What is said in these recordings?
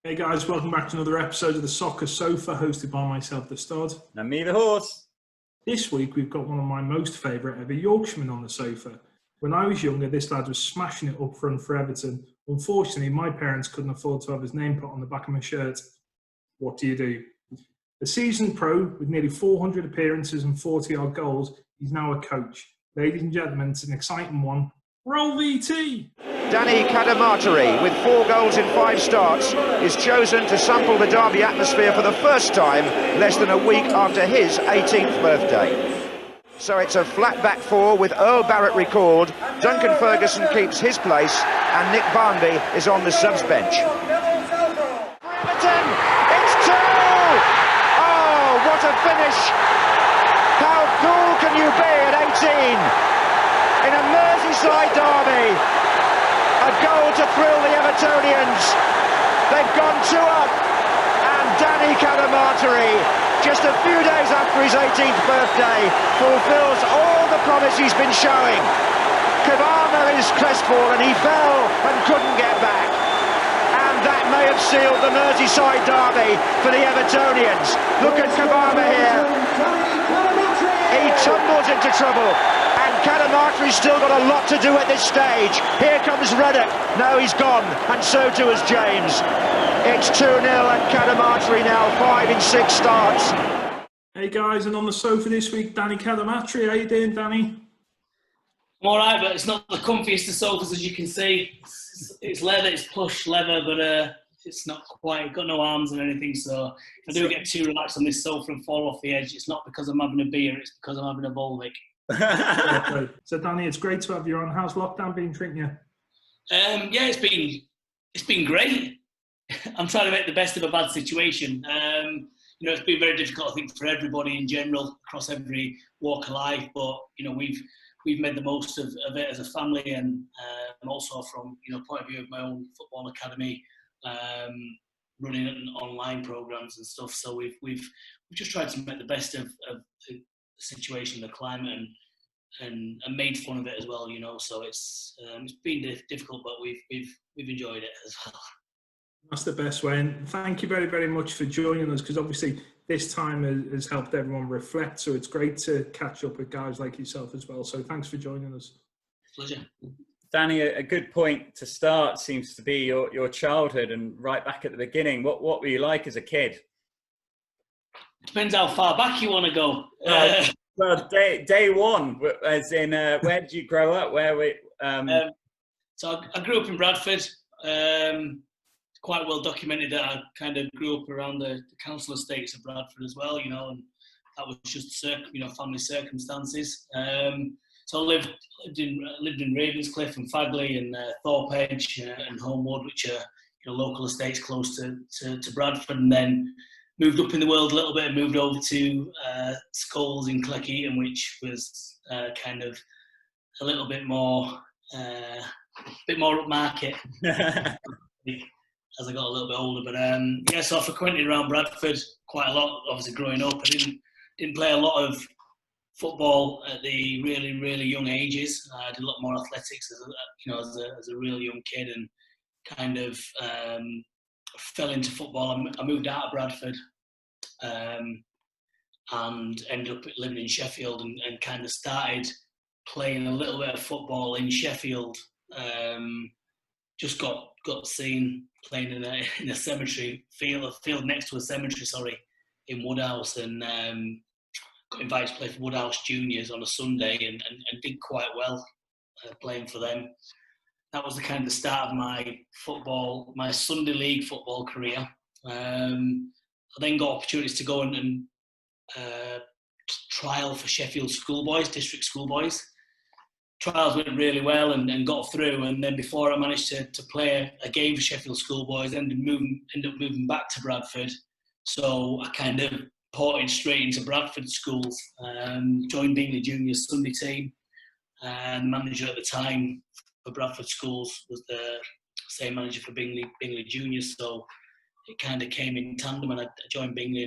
Hey guys, welcome back to another episode of the Soccer Sofa, hosted by myself, the Stud. And me, the horse. This week we've got one of my most favourite ever Yorkshiremen on the sofa. When I was younger, this lad was smashing it up front for Everton. Unfortunately, my parents couldn't afford to have his name put on the back of my shirt. What do? A seasoned pro with nearly 400 appearances and 40-odd goals, he's now a coach. Ladies and gentlemen, it's an exciting one. Roll VT! Danny Cadamarteri, with 4 goals in 5 starts, is chosen to sample the Derby atmosphere for the first time less than a week after his 18th birthday. So it's a flat back 4 with Earl Barrett record, Duncan Ferguson keeps his place, and Nick Barnby is on the subs bench. Everton, it's 2! Oh, what a finish! How cool can you be at 18? In a Merseyside derby. A goal to thrill the Evertonians. They've gone 2 up, and Danny Cadamarteri, just a few days after his 18th birthday, fulfills all the promise he's been showing. Kavama is crestfallen, he fell and couldn't get back. And that may have sealed the Merseyside derby for the Evertonians. Look at Kavama here. He tumbles into trouble. Cadamarteri's still got a lot to do at this stage. Here comes Reddock. No, he's gone, and so too is James. It's 2-0 and Cadamarteri now 5 in 6 starts. Hey guys, and on the sofa this week, Danny Cadamarteri. How you doing, Danny? I'm all right, but it's not the comfiest of sofas, as you can see. It's leather, it's plush leather, but it's not quite, got no arms and anything, so if I do get too relaxed on this sofa and fall off the edge, it's not because I'm having a beer, it's because I'm having a Volvic. So Danny, it's great to have you on. How's lockdown been treating you? Yeah, it's been great. I'm trying to make the best of a bad situation. It's been very difficult, I think, for everybody in general across every walk of life. But we've made the most of it as a family, and also from point of view of my own football academy, running online programs and stuff. So we've just tried to make the best of the situation, the climate, and made fun of it as well, So it's been difficult, but we've enjoyed it as well. That's the best way, and thank you very, very much for joining us, because obviously this time has helped everyone reflect, so it's great to catch up with guys like yourself as well. So thanks for joining us. Pleasure. Danny, a good point to start seems to be your childhood, and right back at the beginning. What were you like as a kid? Depends how far back you want to go. Well, day one, as in, where did you grow up? So I grew up in Bradford. Quite well documented that I kind of grew up around the council estates of Bradford as well, and that was just family circumstances. So I lived in Ravenscliffe and Fagley and Thorpe Edge and Homewood, which are local estates close to Bradford, and then moved up in the world a little bit and moved over to Scholes in Cleckheaton, which was kind of a little bit more upmarket as I got a little bit older. But so I frequented around Bradford quite a lot. Obviously, growing up, I didn't play a lot of football at the really, really young ages. I did a lot more athletics as a really young kid, and kind of fell into football. I moved out of Bradford and ended up living in Sheffield, and kind of started playing a little bit of football in Sheffield. Just got seen playing in a cemetery field next to a cemetery, in Woodhouse, and got invited to play for Woodhouse Juniors on a Sunday, and did quite well playing for them. That was the kind of start of my Sunday league football career. I then got opportunities to go and trial for Sheffield schoolboys, district schoolboys. Trials went really well and got through, and then before I managed to play a game for Sheffield schoolboys, ended up moving back to Bradford. So I kind of ported straight into Bradford schools, joined Bingley Juniors Sunday team, and the manager at the time for Bradford schools was the same manager for Bingley Juniors, so it kind of came in tandem, and I joined Bingley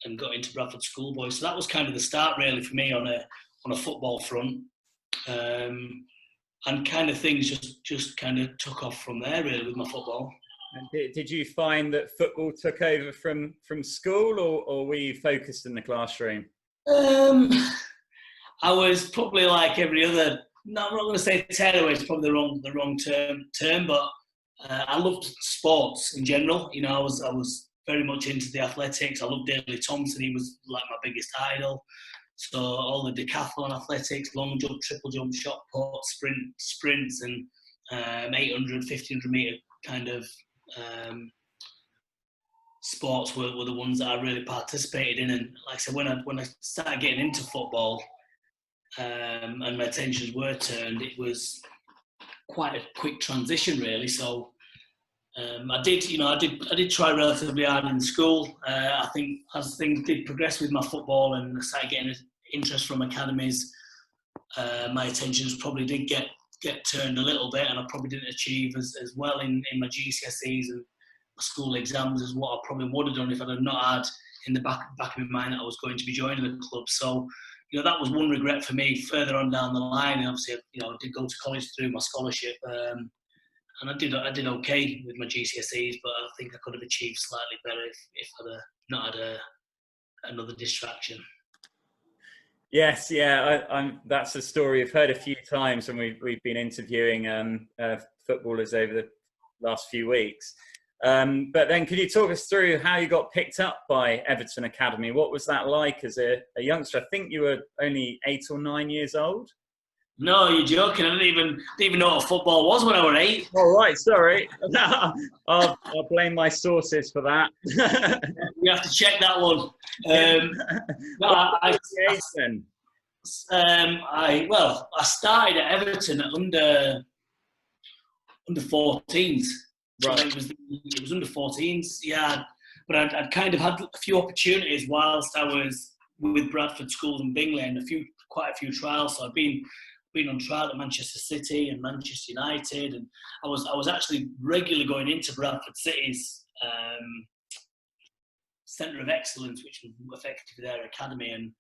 and got into Bradford schoolboys. So that was kind of the start really for me on a football front. And kind of things just kind of took off from there really with my football. And did you find that football took over from school, or were you focused in the classroom? I was probably like every other. No, I'm not going to say tearaway. It's probably the wrong term, but I loved sports in general. You know, I was very much into the athletics. I loved Daley Thompson. He was like my biggest idol. So all the decathlon athletics, long jump, triple jump, shot put, sprints, and 800, 1500 metre kind of sports were the ones that I really participated in. And like I said, when I started getting into football and my attentions were turned, it was quite a quick transition, really. So I did try relatively hard in school. I think as things did progress with my football and I started getting interest from academies, my attentions probably did get turned a little bit, and I probably didn't achieve as well in my GCSEs and my school exams as what I probably would have done if I had not had in the back of my mind that I was going to be joining the club. So, you know, that was one regret for me further on down the line. And obviously, you know, I did go to college through my scholarship, and I did okay with my GCSEs, but I think I could have achieved slightly better if I'd not had another distraction. Yes, yeah, that's a story I've heard a few times when we've been interviewing footballers over the last few weeks. But then, could you talk us through how you got picked up by Everton Academy? What was that like as a youngster? I think you were only 8 or 9 years old. No, you're joking. I didn't even know what football was when I was 8. All right, sorry. I'll blame my sources for that. You have to check that one. I started at Everton at under 14s. Right. So it was under 14s, yeah. But I'd kind of had a few opportunities whilst I was with Bradford schools in Bingley, and quite a few trials. So I've been on trial at Manchester City and Manchester United, and I was actually regularly going into Bradford City's Centre of Excellence, which was effectively their academy, and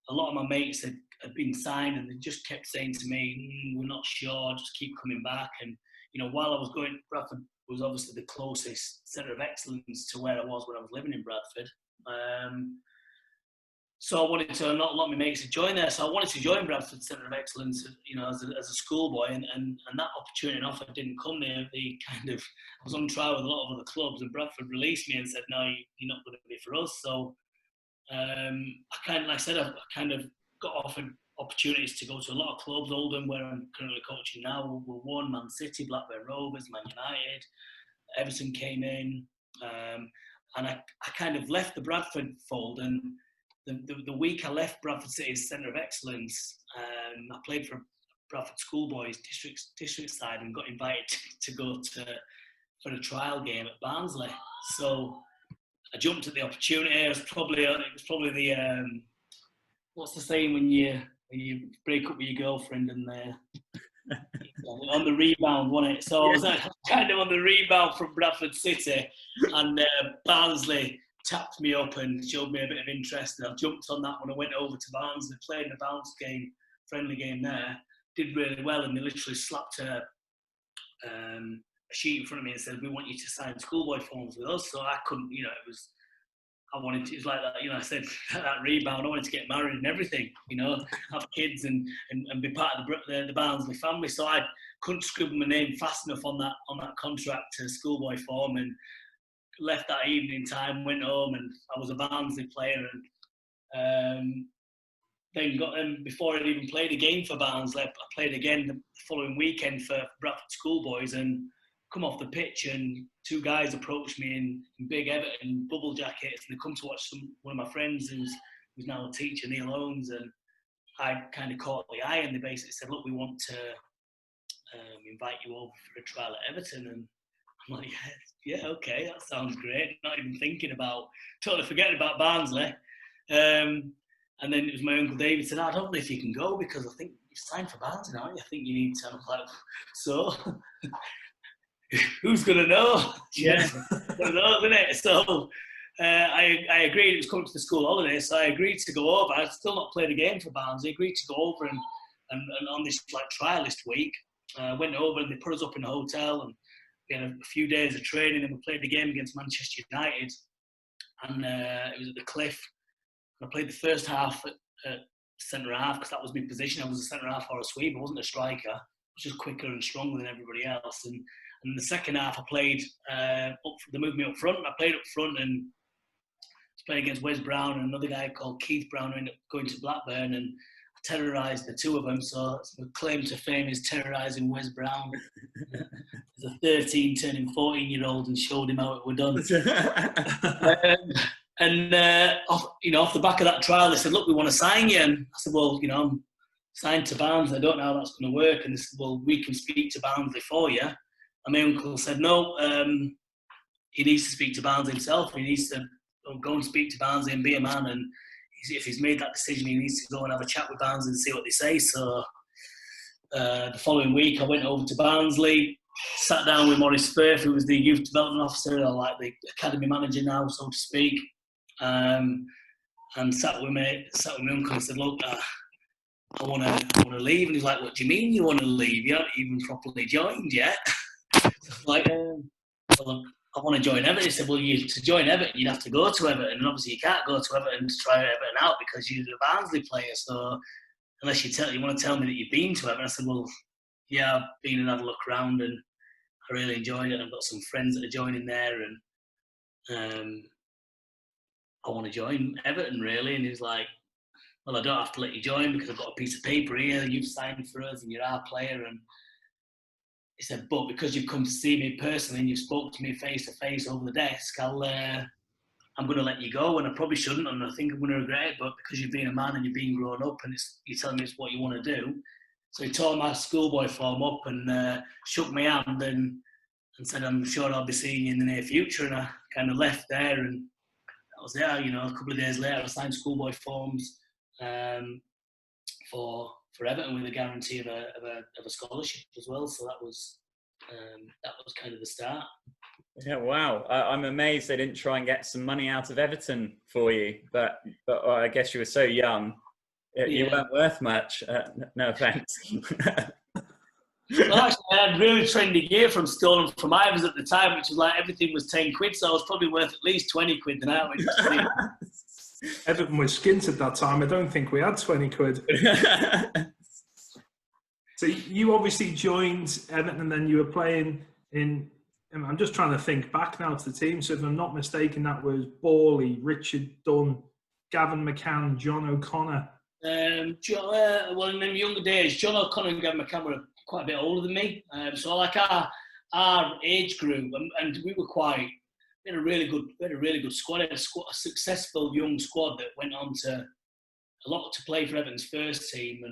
a lot of my mates had been signed, and they just kept saying to me, "We're not sure, just keep coming back." And you know, while I was going, Bradford was obviously the closest Centre of Excellence to where I was when I was living in Bradford. So I wanted to, not a lot of my mates had joined there, so I wanted to join Bradford Centre of Excellence, you know, as a schoolboy, and that opportunity and offer didn't come there. I was on trial with a lot of other clubs, and Bradford released me and said, "No, you're not going to be for us." So I kind of got offered opportunities to go to a lot of clubs. Oldham, where I'm currently coaching now, were one. Man City, Blackburn Rovers, Man United, Everton came in, and I kind of left the Bradford fold. And the week I left Bradford City's Centre of Excellence, I played for Bradford Schoolboys district side and got invited to go for a trial game at Barnsley. So I jumped at the opportunity. It was probably the what's the saying when you break up with your girlfriend and on the rebound, wasn't it? So I was kind of on the rebound from Bradford City, and Barnsley tapped me up and showed me a bit of interest, and I jumped on that when I went over to Barnsley, played in a bounce game, friendly game there, did really well, and they literally slapped a sheet in front of me and said, "We want you to sign schoolboy forms with us." So I couldn't, you know, it was like that, you know, I said, that rebound, I wanted to get married and everything, you know, have kids and be part of the Barnsley family. So I couldn't scribble my name fast enough on that contract to schoolboy form, and left that evening time, went home, and I was a Barnsley player, and then got them before I even played a game for Barnsley. I played again the following weekend for Bradford Schoolboys, and come off the pitch, and 2 guys approached me in big Everton bubble jackets, and they come to watch one of my friends who's now a teacher, Neil Owens, and I kind of caught the eye, and they basically said, "Look, we want to invite you over for a trial at Everton." And I'm like, yeah, okay, that sounds great. Not even totally forgetting about Barnsley. And then it was my Uncle David said, "I don't know if you can go because I think you've signed for Barnsley, aren't you? I think you need to." I'm like, so who's going to know? Yeah. Who knows, isn't it? So I agreed. It was coming to the school holiday, so I agreed to go over. I'd still not played a game for Barnsley. I agreed to go over and on this like trialist week. Went over and they put us up in a hotel, and we had a few days of training, and we played the game against Manchester United, and it was at the Cliff. And I played the first half at centre half because that was my position. I was a centre half or a sweep. I wasn't a striker. I was just quicker and stronger than everybody else. And in the second half, I played they moved me up front. I played up front and was playing against Wes Brown and another guy called Keith Brown, who ended up going to Blackburn, and I terrorised the two of them. So my claim to fame is terrorising Wes Brown as a 13 turning 14-year-old and showed him how it were done. Off the back of that trial, they said, "Look, we want to sign you." And I said, "Well, I'm signed to Barnsley. I don't know how that's going to work." And they said, "Well, we can speak to Barnsley for you." And my uncle said, "No, he needs to speak to Barnsley himself. He needs to go and speak to Barnsley and be a man. And if he's made that decision, he needs to go and have a chat with Barnsley and see what they say." So the following week, I went over to Barnsley, sat down with Maurice Firth, who was the youth development officer, or like the academy manager now, so to speak. And sat with my uncle and said, "Look, I want to leave." And he's like, "What do you mean you want to leave? You haven't even properly joined yet." Like, "Well, I want to join Everton." He said, "Well, to join Everton, you'd have to go to Everton, and obviously you can't go to Everton to try Everton out because you're a Barnsley player. So unless you want to tell me that you've been to Everton." I said, "Well, yeah, I've been and had a look around, and I really enjoyed it. I've got some friends that are joining there, and I want to join Everton, really." And he was like, "Well, I don't have to let you join because I've got a piece of paper here. You've signed for us and you're our player." And he said, "But because you've come to see me personally and you've spoke to me face to face over the desk, I'm going to let you go. And I probably shouldn't, and I think I'm going to regret it. But because you've been a man and you've been grown up and you're telling me it's what you want to do." So he tore my schoolboy form up and shook my hand and said, "I'm sure I'll be seeing you in the near future." And I kind of left there, and I was there. A couple of days later, I signed schoolboy forms for Everton with a guarantee of a scholarship as well. So that was kind of the start. Yeah, wow. I'm amazed they didn't try and get some money out of Everton for you, but I guess you were so young, you weren't worth much. No offence. Well, actually, I had really trendy gear stolen from Ivers at the time, which was like everything was 10 quid, so I was probably worth at least 20 quid than I went. Everton was skint at that time. I don't think we had 20 quid. So you obviously joined Everton and then you were playing in, I'm just trying to think back now to the team. So if I'm not mistaken, that was Borley, Richard Dunn, Gavin McCann, John O'Connor. Well, in them younger days, John O'Connor and Gavin McCann were quite a bit older than me. So like our age group, and we had a really good squad. We had a successful young squad that went on to play for Everton's first team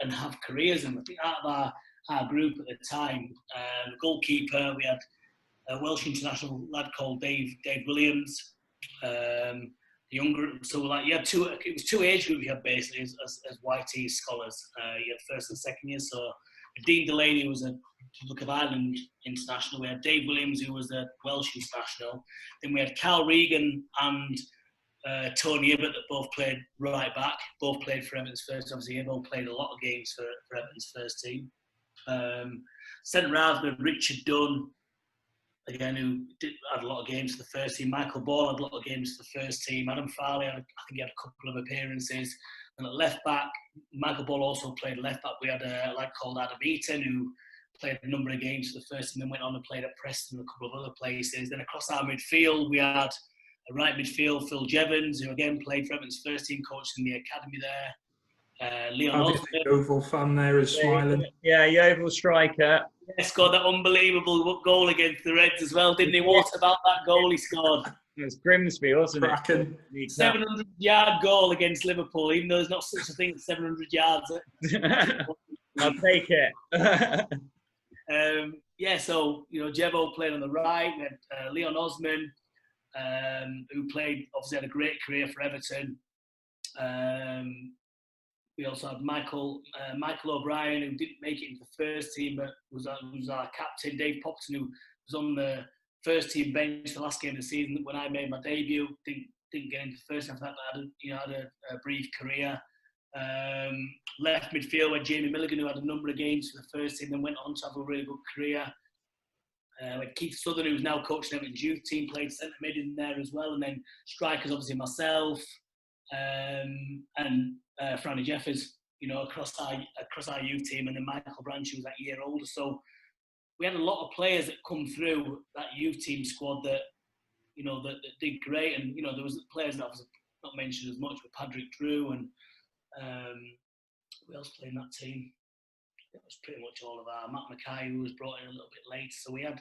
and have careers. And I think out of our group at the time, goalkeeper, we had a Welsh international lad called Dave Williams. Younger, so like you had it was two age groups you had basically as YT scholars. You had first and second year. So Dean Delaney was a Republic of Ireland international. We had Dave Williams, who was a Welsh international. Then we had Carl Regan and Tony Ibbott, that both played right back. Both played for Everton's first. Obviously, they both played a lot of games for Everton's first team. Centre half, we had Richard Dunn, again, who had a lot of games for the first team. Michael Ball had a lot of games for the first team. Adam Farley, I think he had a couple of appearances. And at left back, Michael Ball also played left back. We had a lad called Adam Eaton, who played a number of games for the first team and went on and played at Preston and a couple of other places. Then across our midfield, we had a right midfield, Phil Jevons, who again played for Everton's first team, coached in the academy there. Leon Osborne. Yeovil fan there is smiling. Yeah, Yeovil striker. Yeah, scored that unbelievable goal against the Reds as well, didn't he? What about that goal he scored? It was Grimsby, wasn't Cracking. it? 700-yard goal against Liverpool, even though there's not such a thing as 700 yards. I'll take it. So, Jevo played on the right. We had Leon Osman, who played, obviously had a great career for Everton. We also had Michael O'Brien, who didn't make it into the first team, but was our captain. Dave Popton, who was on the first team bench the last game of the season when I made my debut. Didn't get into the first half of that, but had a brief career. Left midfield with Jamie Milligan, who had a number of games for the first team, then went on to have a really good career. We had Keith Southern, who's now coaching Everton's youth team, played centre mid in there as well, and then strikers obviously myself and Franny Jeffers, across our youth team, and then Michael Branch, who was that year older. So we had a lot of players that come through that youth team squad that that did great, and there was players that I was not mentioned as much, with Patrick Drew and who else played in that team? It was pretty much all of our Matt Mackay, who was brought in a little bit late. So we had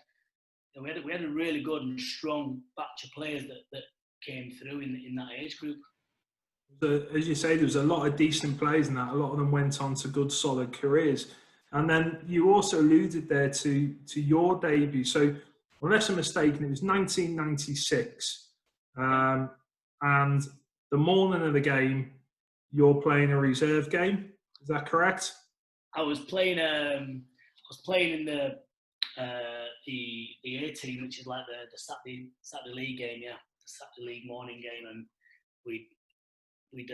a really good and strong batch of players that came through in that age group. So, as you say, there was a lot of decent players in that. A lot of them went on to good, solid careers. And then you also alluded there to your debut. So, unless I'm mistaken, it was 1996. And the morning of the game, you're playing a reserve game. Is that correct? I was playing in the A team, which is like the Saturday league game, the Saturday league morning game, and we'd it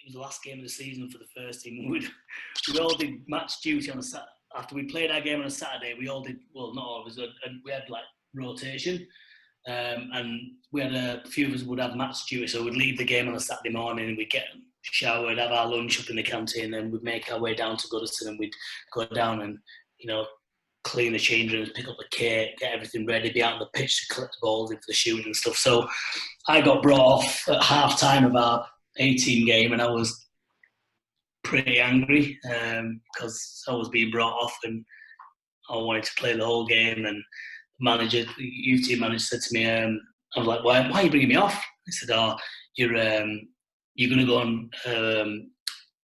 was the last game of the season for the first team. We all did match duty on a Saturday. After we played our game on a Saturday, we all did, well, not all of us, and we had like rotation, and we had a few of us would have match duty, so we'd leave the game on a Saturday morning and we'd get showered, have our lunch up in the canteen, then we'd make our way down to Goodison, and we'd go down and clean the change rooms, pick up the kit, get everything ready, be out on the pitch to collect the balls in for the shooting and stuff. So I got brought off at half time of our A-team game, and I was pretty angry because I was being brought off and I wanted to play the whole game. And the youth team manager said to me, I was like, why are you bringing me off? He said, you're going to go and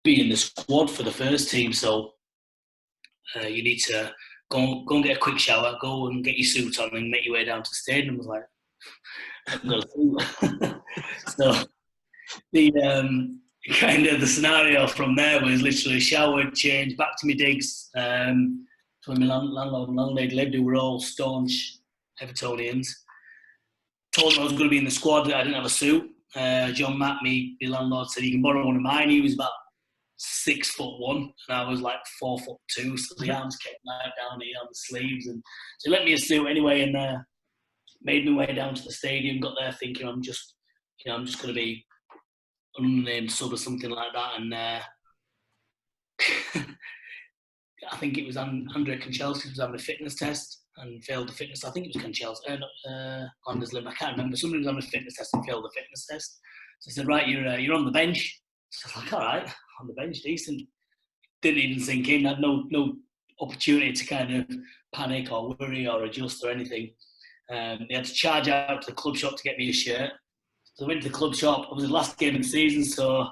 be in the squad for the first team, so you need to go and get a quick shower, go and get your suit on and make your way down to the stadium. I was like, I've got a suit. So the scenario from there was literally showered, changed, back to my digs. So my landlord and landlady lived, who were all staunch Evertonians. Told them I was going to be in the squad, that I didn't have a suit. John Matt, the landlord, said, you can borrow one of mine. He was about 6'1", and I was like 4'2", so the arms kept right down here on the sleeves. And so he lent me a suit anyway, and made my way down to the stadium. Got there thinking I'm just going to be unnamed sub or something like that. And I think it was Andre Kanchelskis was having a fitness test and failed the fitness. I think it was Kanchelskis, Anders Lim. I can't remember. Somebody was having a fitness test and failed the fitness test. So I said, right, you're on the bench. So I was like, all right, on the bench, decent. Didn't even sink in. Had no opportunity to kind of panic or worry or adjust or anything. They had to charge out to the club shop to get me a shirt. So I went to the club shop. It was the last game of the season, so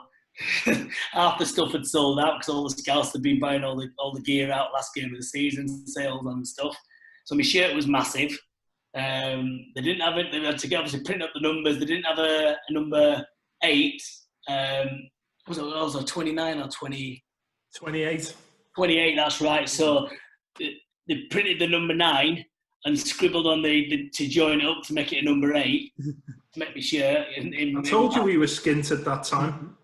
half the stuff had sold out because all the scouts had been buying all the gear out last game of the season, sales and stuff. So my shirt was massive. They didn't have it. They had to obviously print up the numbers. They didn't have a number 8. Was it also 29 or 20? 28. 28, that's right. So they printed the number 9 and scribbled on to join it up to make it a number 8 to make me shirt. I told you we were skint at that time.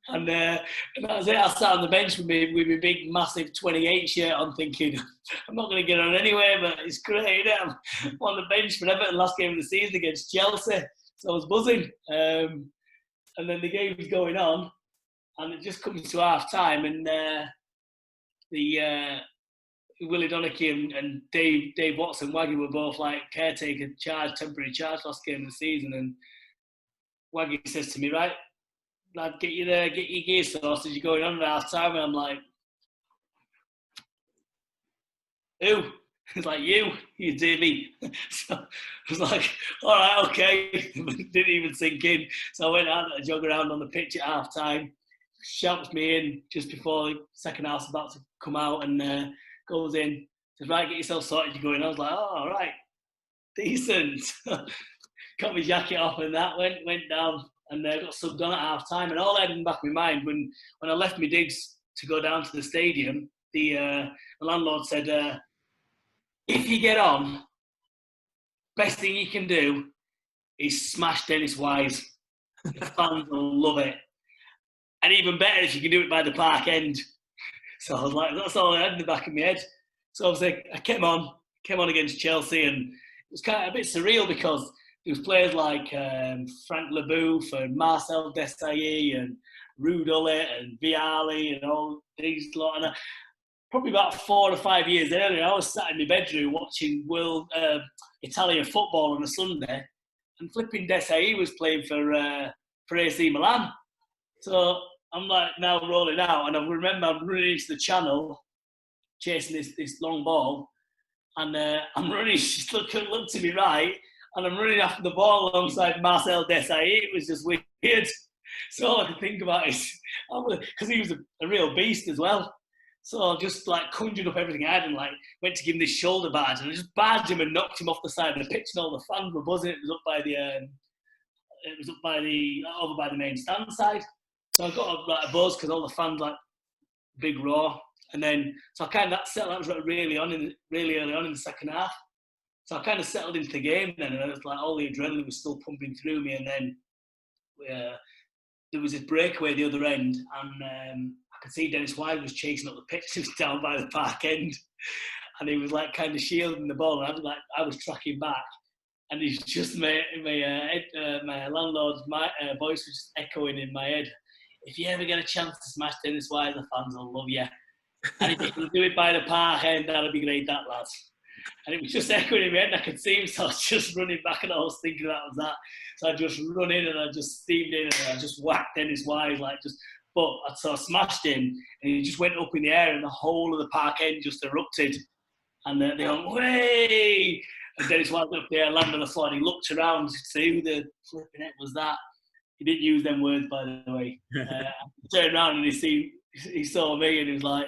And that was it. I sat on the bench with my big, massive 28 shirt on, thinking, I'm not going to get on anyway, but it's great. I'm on the bench for Everton last game of the season against Chelsea. So I was buzzing. And then the game was going on, and it just comes to half time, and Willie Donachie and Dave Watson, Waggy were both like caretaker temporary charge last game of the season. And Waggy says to me, right, lad, get your gear sorted, you're going on at half time. And I'm like, who? He's like, you Davey. So I was like, all right, okay. Didn't even sink in. So I went out and jog around on the pitch at half time. Shouts me in just before the second half's about to come out, and goes in. Says, right, get yourself sorted, you're going. I was like, oh, all right, decent. Got my jacket off and that, went down and got subbed on at half time. And all I had in the back of my mind, when I left my digs to go down to the stadium, the landlord said, if you get on, best thing you can do is smash Dennis Wise. The fans will love it. And even better if you can do it by the park end. So I was like, that's all I had in the back of my head. So obviously I came on against Chelsea, and it was kind of a bit surreal because there was players like Frank Leboeuf and Marcel Desailly and Ruud Gullit and Vialli and all these lot. And probably about 4 or 5 years earlier, I was sat in my bedroom watching Italian football on a Sunday, and flipping Desailly was playing for AC Milan. So I'm like now rolling out, and I remember I'm running into the channel, chasing this long ball, and I'm running. She couldn't look to me right, and I'm running after the ball alongside Marcel Desailly. It was just weird. So all I could think about is, because he was a real beast as well. So I just like conjured up everything I had and like went to give him this shoulder badge, and I just badged him and knocked him off the side of the pitch, and all the fans were buzzing. It was up by over by the main stand side. So I got a buzz because all the fans like big roar, and then so I kind of that was really early on in the second half. So I kind of settled into the game then, and it was like all the adrenaline was still pumping through me, and then there was this breakaway at the other end, and I could see Dennis Wise was chasing up the pitch. He was down by the park end, and he was like kind of shielding the ball, and I was tracking back, and he's just my landlord's voice was just echoing in my head. If you ever get a chance to smash Dennis Wise, the fans will love you. And if you can do it by the park end, that'll be great, that lad. And it was just echoing in my head, and I could see him, so I was just running back, and I was thinking that was that. So I just run in, and I just steamed in, and I just whacked Dennis Wise, so I smashed him, and he just went up in the air, and the whole of the park end just erupted. And they went, way! And Dennis Wise up there, landed on the floor, and he looked around to see who the flipping heck was that. He didn't use them words, by the way. He turned around, and he saw me, and he was like,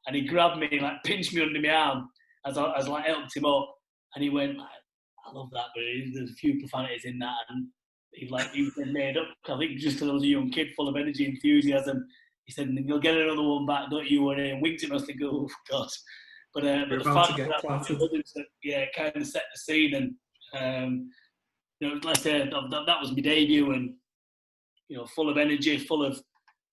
and he grabbed me, like pinched me under my arm as I helped him up, and he went, I love that, but there's a few profanities in that, and he was made up. I think just because I was a young kid full of energy, enthusiasm, he said, "You'll get another one back, don't you?" And he winked at me. I was thinking, "Oh God!" But the fact that it kind of set the scene, and let's say that was my debut, and full of energy, full of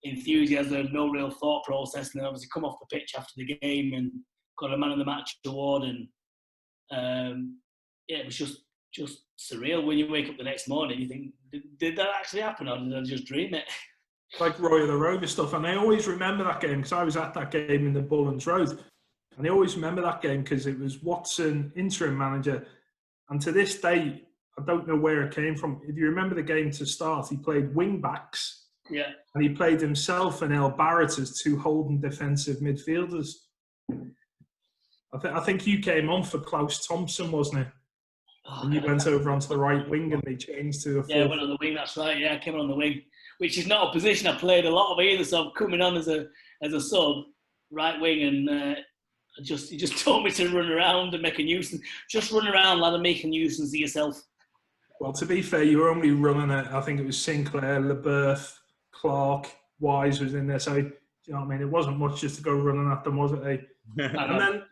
enthusiasm, no real thought process, and then obviously come off the pitch after the game and got a man of the match award, and it was just surreal. When you wake up the next morning, you think, did that actually happen, or did I just dream it? Like Roy of the Rover stuff, and I always remember that game because I was at that game in the Bullens Road, and I always remember that game because it was Watson, interim manager, and to this day, I don't know where it came from. If you remember the game to start, he played wing backs. Yeah. And he played himself and El Barrett as two holding defensive midfielders. I think you came on for Klaus Thompson, wasn't it? And you went over onto the right wing, and they changed to a 4. Yeah, I went on the wing, that's right. Yeah, I came on the wing, which is not a position I played a lot of either. So I'm coming on as a sub, right wing, and he just taught me to run around and make a nuisance. Just run around, lad, and make a nuisance of yourself. Well, to be fair, you were only running it. I think it was Sinclair, Leboeuf, Clark, Wise was in there. So, you know what I mean? It wasn't much just to go running at them, was it? Eh? And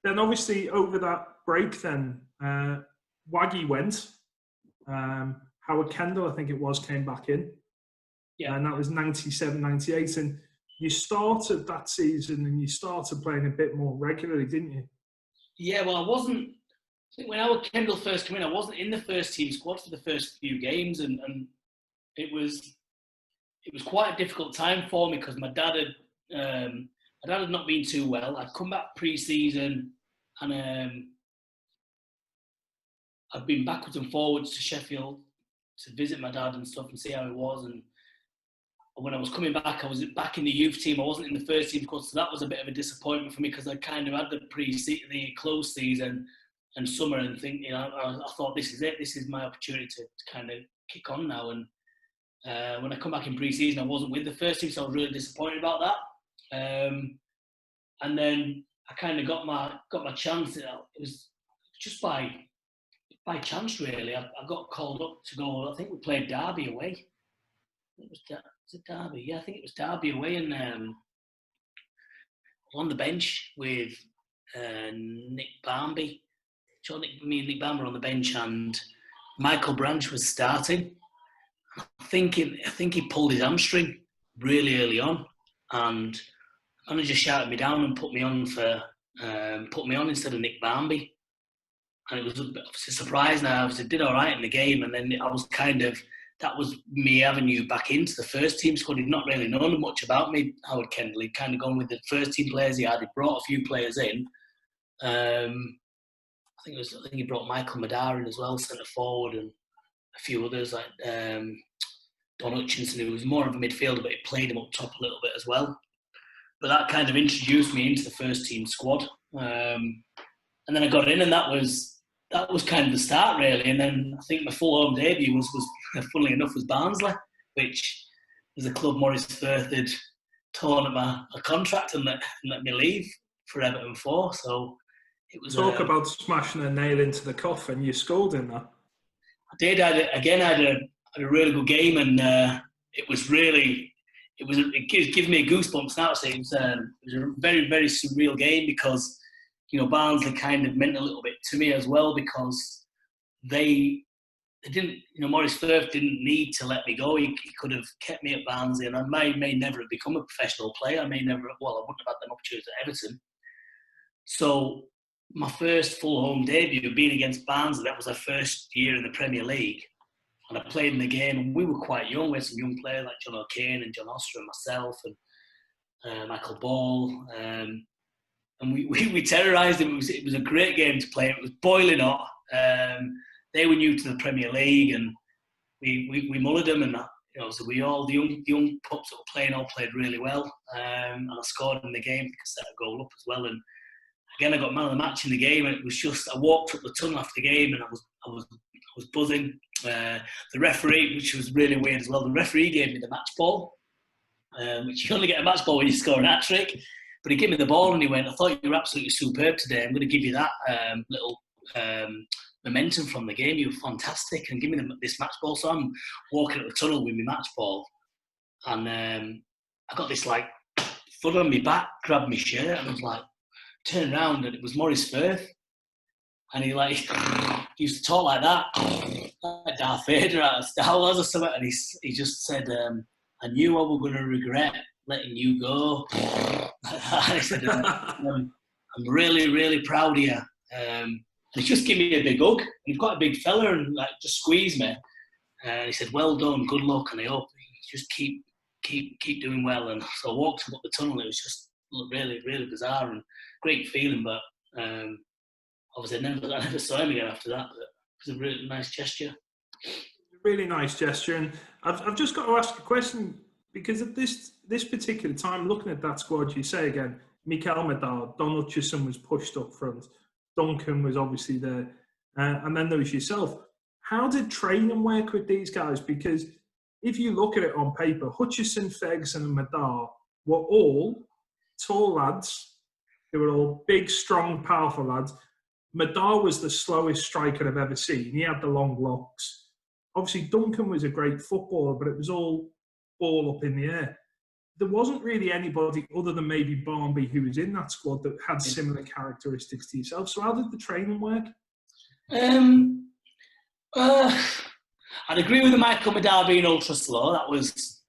then obviously over that break then, Waggy went. Howard Kendall, I think it was, came back in. Yeah. And that was 97, 98. And you started that season and you started playing a bit more regularly, didn't you? Yeah, well, I wasn't... I think when Howard Kendall first came in, I wasn't in the first team squad for the first few games, and it was quite a difficult time for me because my dad had not been too well. I'd come back pre-season, and I'd been backwards and forwards to Sheffield to visit my dad and stuff and see how he was. And when I was coming back, I was back in the youth team. I wasn't in the first team squad, so that was a bit of a disappointment for me because I kind of had the close season and summer, and think, I thought this is it. This is my opportunity to kind of kick on now. And when I come back in pre-season, I wasn't with the first team, so I was really disappointed about that. And then I kind of got my chance. It was just by chance, really. I got called up to go. I think we played Derby away. Was it Derby? Yeah, I think it was Derby away, and on the bench with Nick Barmby. Me and Nick Barmby were on the bench, and Michael Branch was starting. I think he pulled his hamstring really early on, and the manager shouted me down and put me on for put me on instead of Nick Barmby. And it was obviously a surprise now. I obviously did all right in the game, and then I was that was me avenue back into the first team squad. He'd not really known much about me, Howard Kendall. He'd kind of gone with the first team players he had. He brought a few players in. I think he brought Michael Madar in as well, centre forward, and a few others like Don Hutchinson, who was more of a midfielder, but he played him up top a little bit as well. But that kind of introduced me into the first team squad. And then I got in, and that was kind of the start, really. And then I think my full home debut was funnily enough, was Barnsley, which was a club Maurice Firth had torn up my contract and let me leave for Everton for. So it was talk about smashing a nail into the coffin. You scored in that. I did. I had a really good game, and it gives me goosebumps now. So it was a very, very surreal game because, you know, Barnsley kind of meant a little bit to me as well, because they didn't, you know, Maurice Firth didn't need to let me go. He could have kept me at Barnsley, and I may never have become a professional player. I wouldn't have had them opportunities at Everton. So my first full home debut being against Barnsley, that was our first year in the Premier League. And I played in the game, and we were quite young. We had some young players like John O'Kane and John Oster and myself and Michael Ball. And we terrorised them. It was a great game to play. It was boiling hot. They were new to the Premier League, and we mullered them. And you know, so the young pups that were playing all played really well. And I scored in the game. I think I set a goal up as well. And again, I got man of the match in the game. And it was just, I walked up the tunnel after the game, and I was buzzing. The referee, which was really weird as well, the referee gave me the match ball, which you only get a match ball when you score an hat-trick. But he gave me the ball and he went, I thought you were absolutely superb today. I'm going to give you that little momentum from the game. You were fantastic, and give me this match ball. So I'm walking up the tunnel with my match ball, and I got this like foot on my back, grabbed my shirt, and I was like, turned around, and it was Maurice Firth. And he like used to talk like that, like Darth Vader out of Star Wars or something. And he just said, I knew I was going to regret letting you go. I said, I'm really, really proud of you. And he just gave me a big hug. He's quite a big fella, and like just squeezed me. And he said, well done, good luck, and I hope you just keep doing well. And so I walked up the tunnel. It was just really, really bizarre and great feeling, but obviously I never saw him again after that. But it was a really nice gesture. Really nice gesture. And I've just got to ask a question, because at this particular time, looking at that squad, you say again, Mikel Madar, Don Hutchison was pushed up front, Duncan was obviously there, and then there was yourself. How did training work with these guys? Because if you look at it on paper, Hutchison, Ferguson and Madar were all tall lads. They were all big, strong, powerful lads. Madar was the slowest striker I've ever seen. He had the long locks. Obviously, Duncan was a great footballer, but it was all ball up in the air. There wasn't really anybody other than maybe Barmby who was in that squad that had similar characteristics to yourself. So how did the training work? I'd agree with the Michael Madar being ultra slow. That was,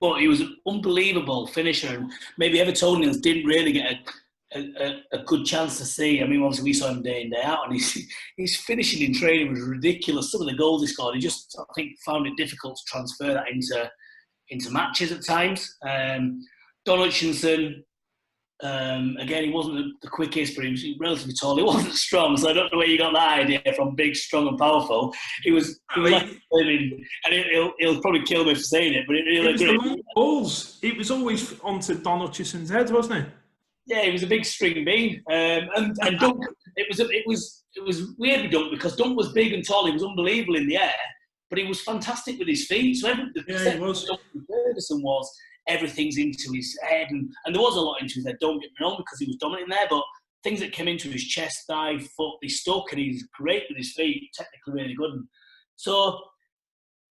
but he was an unbelievable finisher, and maybe Evertonians didn't really get a good chance to see. I mean, obviously we saw him day in, day out, and his finishing in training was ridiculous. Some of the goals he scored, he just, I think, found it difficult to transfer that into matches at times. Don Hutchinson, again, he wasn't the quickest, but he was relatively tall. He wasn't strong, so I don't know where you got that idea from, big, strong and powerful. He was like, and he'll probably kill me for saying it, but it was the long balls. It was always onto Don Hutchison's head, wasn't it? Yeah, he was a big string bean, and Dunk. It was weird with Dunk because Dunk was big and tall. He was unbelievable in the air, but he was fantastic with his feet. So he was. Ferguson was everything's into his head, and there was a lot into his head. Don't get me wrong, because he was dominant there, but things that came into his chest, thigh, foot, they stuck, and he's great with his feet, technically really good. And so,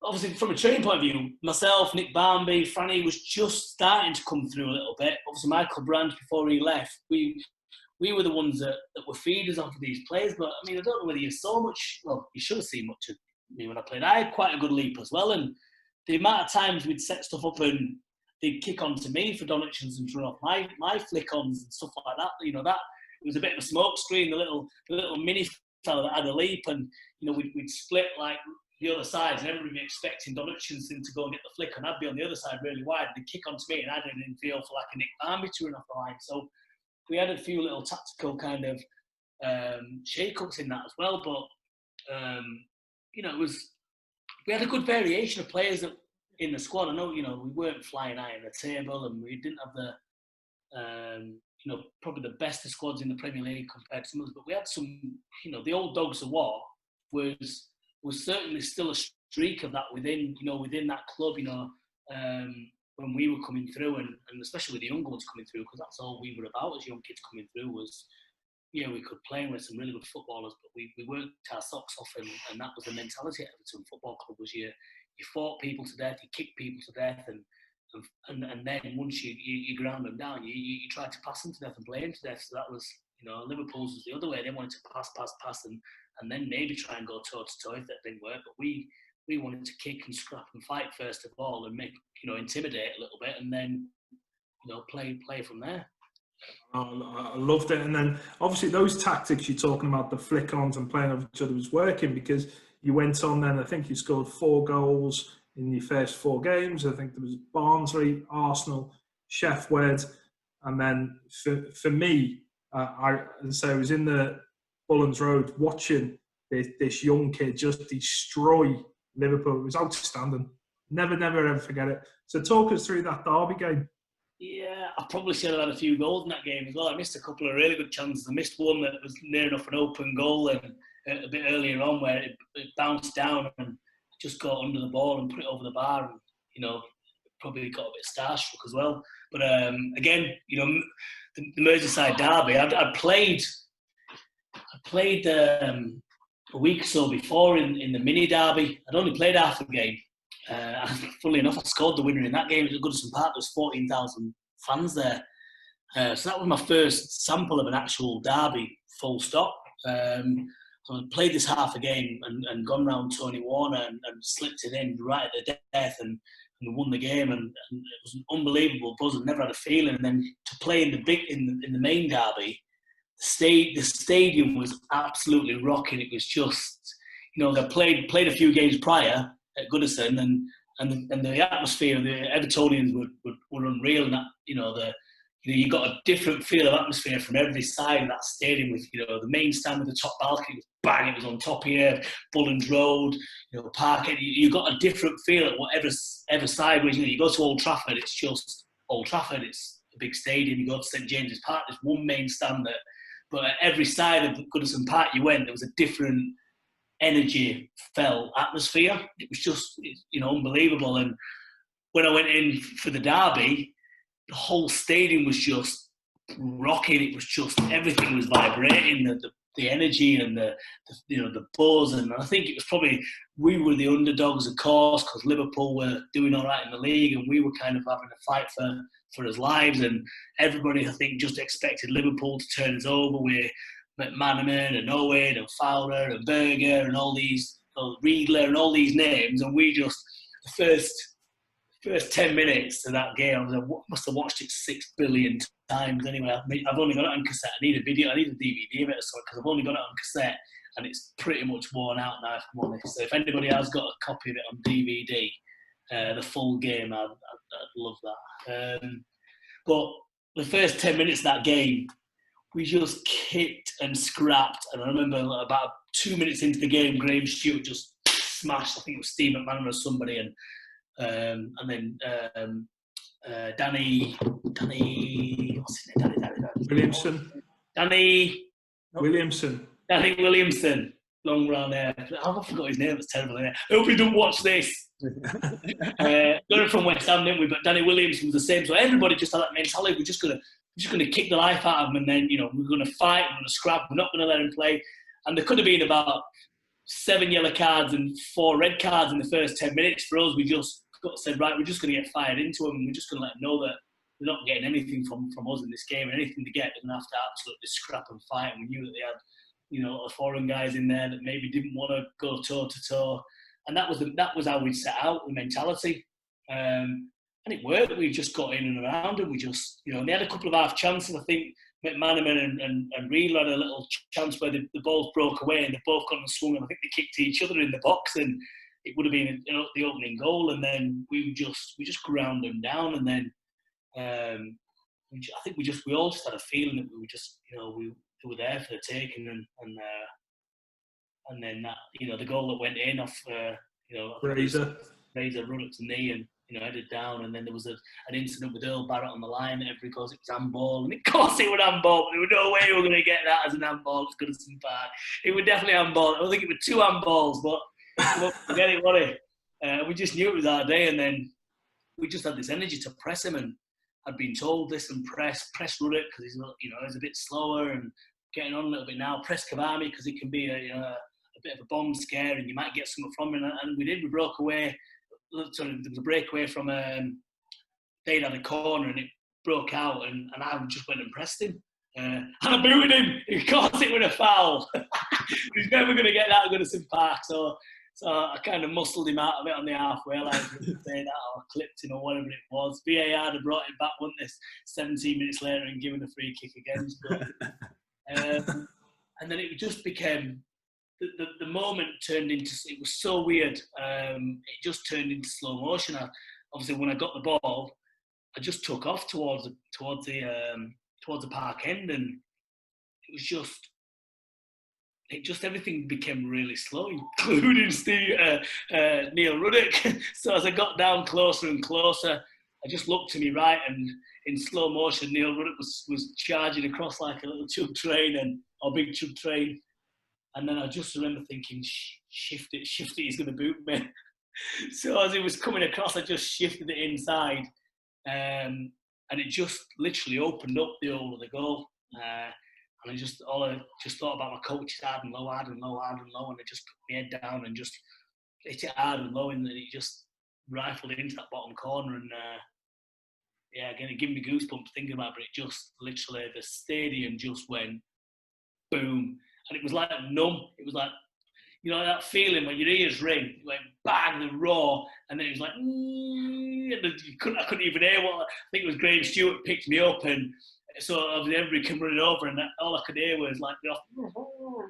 obviously, from a training point of view, myself, Nick Barmby, Franny was just starting to come through a little bit. Obviously, Michael Brandt, before he left, we were the ones that were feeders off of these players. But, I mean, I don't know whether you saw much. Well, you should have seen much of me when I played. I had quite a good leap as well. And the amount of times we'd set stuff up and they'd kick on to me for donations and run off my flick-ons and stuff like that. You know, that it was a bit of a smoke screen. The little mini fella that had a leap, and you know, we'd split like the other sides, and everybody would be expecting Don Hutchinson to go and get the flick, and I'd be on the other side really wide. They'd kick on to me, and I didn't feel for like a Nick Barmby to run off the line. So we had a few little tactical kind of shake-ups in that as well. But you know, we had a good variation of players in the squad. I know, you know, we weren't flying high on the table, and we didn't have the you know, probably the best of squads in the Premier League compared to some others. But we had some, you know, the old dogs of war was certainly still a streak of that within that club, you know, when we were coming through, and especially with the young ones coming through, because that's all we were about as young kids coming through was, yeah, we could play with some really good footballers, but we worked our socks off, and that was the mentality at Everton Football Club, was you fought people to death, you kicked people to death, and then once you ground them down, you tried to pass them to death and play them to death. So that was, you know, Liverpool's was the other way. They wanted to pass, and then maybe try and go toe to toe if that didn't work. But we wanted to kick and scrap and fight first of all, and make, you know, intimidate a little bit, and then, you know, play from there. I loved it. And then obviously those tactics you're talking about, the flick-ons and playing off each other, was working, because you went on then, I think you scored 4 goals in your first 4 games. I think there was Barnsley, Arsenal, Sheffield, and then for me, I was in the Bullens Road watching this young kid just destroy Liverpool. It was outstanding. Never ever forget it. So talk us through that Derby game. Yeah, I probably should have had a few goals in that game as well. I missed a couple of really good chances. I missed one that was near enough an open goal, and a bit earlier on where it bounced down and just got under the ball and put it over the bar, and, you know, probably got a bit starstruck as well. But again, you know, the Merseyside Derby, I played a week or so before in the mini derby. I'd only played half the game. Funnily enough, I scored the winner in that game. It was at Goodison Park. There was 14,000 fans there. So that was my first sample of an actual derby, full stop. So I played this half a game and gone round Tony Warner and slipped it in right at the death and won the game, and it was an unbelievable buzz. I've never had a feeling. And then to play in the main derby, the stadium was absolutely rocking. It was just, you know, they played a few games prior at Goodison, and the atmosphere of the Evertonians were unreal. And that, you know, you got a different feel of atmosphere from every side of that stadium. With, you know, the main stand with the top balcony was bang, it was on top here, Bullens Road, you know, Parkhead. You got a different feel at whatever side. Whereas, you know, you go to Old Trafford, it's just Old Trafford. It's a big stadium. You go to St James's Park, there's one main stand there. But at every side of Goodison Park you went, there was a different energy, felt atmosphere. It was just, you know, unbelievable. And when I went in for the derby, the whole stadium was just rocking. It was just, everything was vibrating, the energy and the you know, the buzz. And I think it was probably, we were the underdogs, of course, because Liverpool were doing all right in the league, and we were kind of having a fight for his lives. And everybody, I think, just expected Liverpool to turn us over with McManaman and Owen and Fowler and Berger and all these, Riedler and all these names. And we just, the first 10 minutes of that game, I must have watched it 6 billion times anyway. I've only got it on cassette. I need a video, I need a DVD of it, because I've only got it on cassette, and it's pretty much worn out now, if I'm honest. So if anybody has got a copy of it on DVD, the full game, I'd love that. But the first 10 minutes of that game, we just kicked and scrapped. And I remember about 2 minutes into the game, Graham Stewart just smashed, I think it was Steve McManaman or somebody, and then Danny, what's his name? Danny Williamson, long round there. I forgot his name. It's terrible. I hope he don't watch this. Learned from West Ham, didn't we? But Danny Williamson was the same. So everybody just had that mentality. We're just gonna kick the life out of him, and then, you know, we're gonna fight. We're gonna scrap. We're not gonna let him play. And there could have been about 7 yellow cards and 4 red cards in the first 10 minutes. For us, we just said, right, we're just going to get fired into them, and we're just going to let them know that they're not getting anything from us in this game, and anything to get, they're going to have to absolutely scrap and fight. And we knew that they had, you know, foreign guys in there that maybe didn't want to go toe to toe, and that was how we set out the mentality. And it worked. We just got in and around, and we just, you know, they had a couple of half chances. I think McManaman and Reed had a little chance where the balls broke away and they both got and swung, and I think they kicked each other in the box, and it would have been, you know, the opening goal. And then we just ground them down, and then I think we all just had a feeling that we were just, you know, we were there for the taking, and then that, you know, the goal that went in off, you know, Razor Ruddock's knee and, you know, headed down, and then there was an incident with Earl Barrett on the line. Everybody goes, it was handball, and of course it was handball. But there was no way we were going to get that as an handball. It's Goodison Park. It was definitely handball. I don't think it was 2 handballs, but forget it, what it. We just knew it was our day, and then we just had this energy to press him. And I'd been told, listen, press Ruddock because he's, you know, he's a bit slower and getting on a little bit now. Press Cavani because it can be a bit of a bomb scare and you might get something from him. And we did. We broke away. Sorry, there was a breakaway from Dane had a corner and it broke out, and I just went and pressed him. And I booted him. Of course, it was a foul. He's never going to get that at Goodison Park. So I kind of muscled him out of it on the halfway line, say that, or clipped him or whatever it was. VAR had brought him back, wouldn't this? 17 minutes later and given a free kick again. But, and then it just became. The moment turned into, it was so weird. It just turned into slow motion. Obviously, when I got the ball, I just took off towards the park end, and it was just everything became really slow, including Neil Warnock. So as I got down closer and closer, I just looked to my right, and in slow motion, Neil Warnock was charging across like a little chug train or big chug train. And then I just remember thinking, shift it, he's going to boot me. So as it was coming across, I just shifted it inside. And it just literally opened up the hole of the goal. And I just thought about my coach's hard and low, and I just put my head down and just hit it hard and low, and then it just rifled into that bottom corner. And again, it gave me goosebumps thinking about it, but it just literally, the stadium just went boom. And it was like numb. It was like, you know, that feeling when your ears ring, it went bang and raw, and then it was like, and I couldn't even hear what. I think it was Graham Stewart picked me up, and so obviously everybody came running over, and all I could hear was like the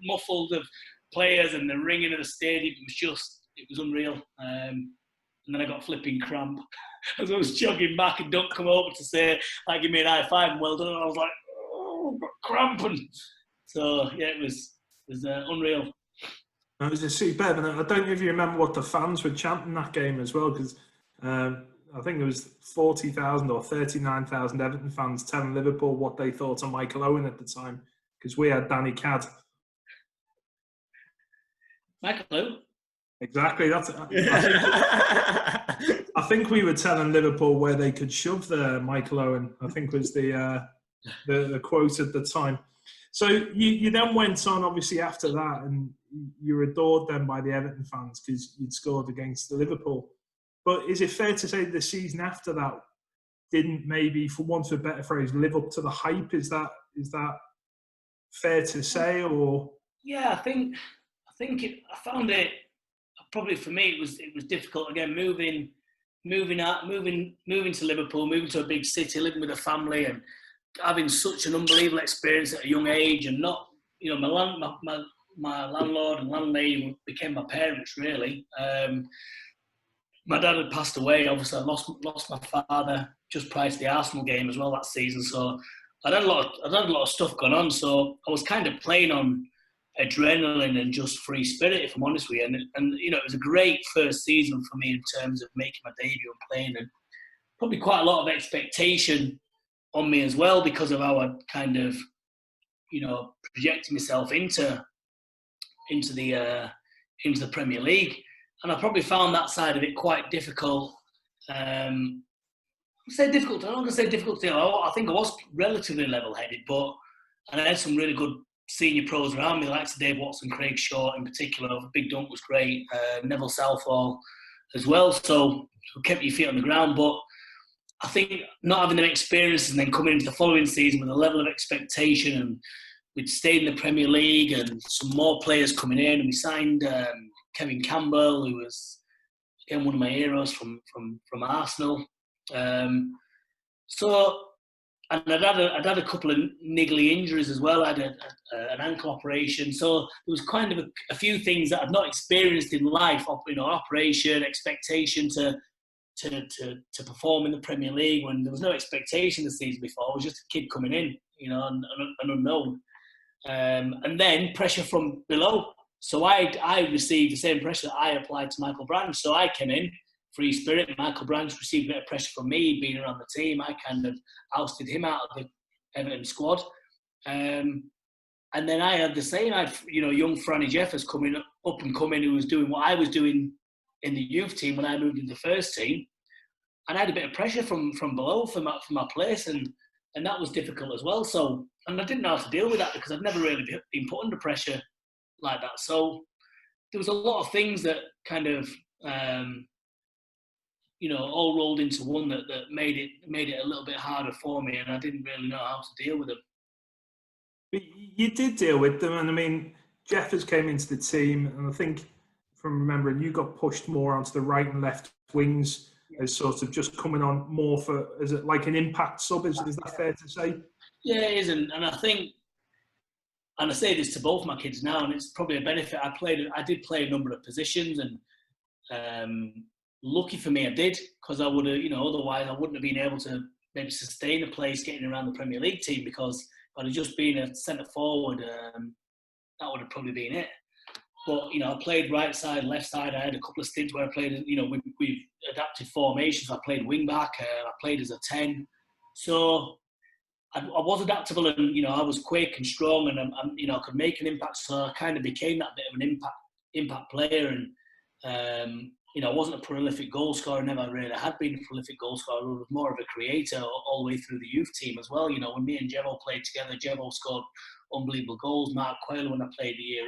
muffled of players and the ringing of the stadium. It was unreal. And then I got flipping cramp as I was jogging back, and don't come over to say, like, give me an high five and well done. And I was like, oh, cramp. And so yeah, it was unreal. It was superb, and I don't know if you remember what the fans were chanting that game as well, because I think it was 40,000 or 39,000 Everton fans telling Liverpool what they thought of Michael Owen at the time, because we had Danny Cad. Michael Owen? Exactly. That's. I think we were telling Liverpool where they could shove the Michael Owen, I think was the quote at the time. So you then went on, obviously, after that, and you were adored then by the Everton fans because you'd scored against the Liverpool. But is it fair to say the season after that didn't, maybe, for want of a better phrase, live up to the hype? Is that fair to say, or? Yeah, I think I found it, probably for me, it was difficult again, moving to Liverpool, moving to a big city, living with a family, and having such an unbelievable experience at a young age, and not, you know, my landlord and landlady became my parents, really. My dad had passed away. Obviously, I lost my father just prior to the Arsenal game as well that season. So I'd had a lot of stuff going on. So I was kind of playing on adrenaline and just free spirit, if I'm honest with you. And you know, it was a great first season for me in terms of making my debut and playing, and probably quite a lot of expectation on me as well because of how I kind of, you know, projected myself into the Premier League. And I probably found that side of it quite difficult. I'm not going to say difficult. I think I was relatively level-headed, and I had some really good senior pros around me, like Dave Watson, Craig Shaw in particular. Big Dunk was great. Neville Southall as well. So who kept your feet on the ground. But I think not having them experiences and then coming into the following season with a level of expectation, and we'd stayed in the Premier League and some more players coming in, and we signed Kevin Campbell, who was again one of my heroes from Arsenal. So, and I'd had a couple of niggly injuries as well. I had an ankle operation. So there was kind of a few things that I'd not experienced in life. Operation, expectation to perform in the Premier League when there was no expectation the season before. I was just a kid coming in, and unknown. And then pressure from below. So I received the same pressure that I applied to Michael Branch. So I came in, free spirit. Michael Branch received a bit of pressure from me, being around the team. I kind of ousted him out of the Everton squad. And then I had the same. I had, young Franny Jeffers coming up and coming, who was doing what I was doing in the youth team when I moved into the first team. And I had a bit of pressure from below for my place, and that was difficult as well. So, and I didn't know how to deal with that because I'd never really been put under pressure like that. So there was a lot of things that kind of, all rolled into one that made it a little bit harder for me, and I didn't really know how to deal with them. But you did deal with them, and I mean, Jeffers came into the team, and I think from remembering, you got pushed more onto the right and left wings as sort of just coming on more as it like an impact sub. Is that fair to say? Yeah, it is, and I think, and I say this to both my kids now, and it's probably a benefit. I did play a number of positions, and lucky for me, I did, because I would have, otherwise I wouldn't have been able to maybe sustain a place getting around the Premier League team, because if I'd have just been a centre forward, that would have probably been it. But, I played right side, left side. I had a couple of stints where I played, we've adapted formations. I played wing back. I played as a 10. So I was adaptable, and, I was quick and strong, and I could make an impact. So I kind of became that bit of an impact player. And, I wasn't a prolific goal scorer. Never really had been a prolific goal scorer. I was more of a creator all the way through the youth team as well. When me and Jevo played together, Jevo scored unbelievable goals. Mark Quayle, when I played a year,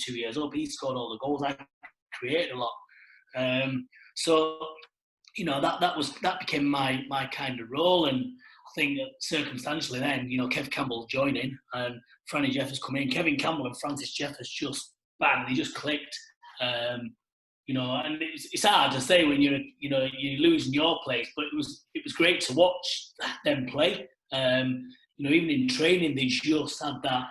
2 years up, he scored all the goals. I created a lot. So, that became my kind of role. And I think that circumstantially then, Kev Campbell joining and Franny Jeffers coming in. Kevin Campbell and Francis Jeffers just, bang, they just clicked. And it's hard to say when you're losing your place, but it was great to watch them play. Even in training, they just had that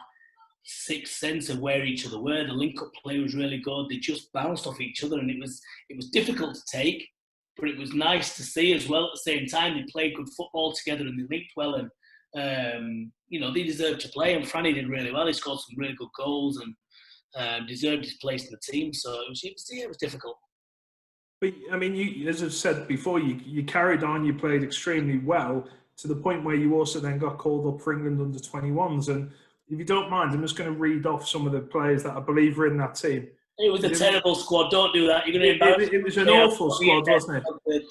sixth sense of where each other were. The link-up play was really good. They just bounced off each other, and it was difficult to take, but it was nice to see as well. At the same time, they played good football together, and they linked well, and they deserved to play. And Franny did really well. He scored some really good goals, and deserved his place in the team. So it was difficult. But I mean, you, as I've said before, you carried on. You played extremely well, to the point where you also then got called up for England under 21s. And if you don't mind, I'm just going to read off some of the players that I believe were in that team. It was a terrible squad. Don't do that. You're going to embarrass it was an awful squad, wasn't it?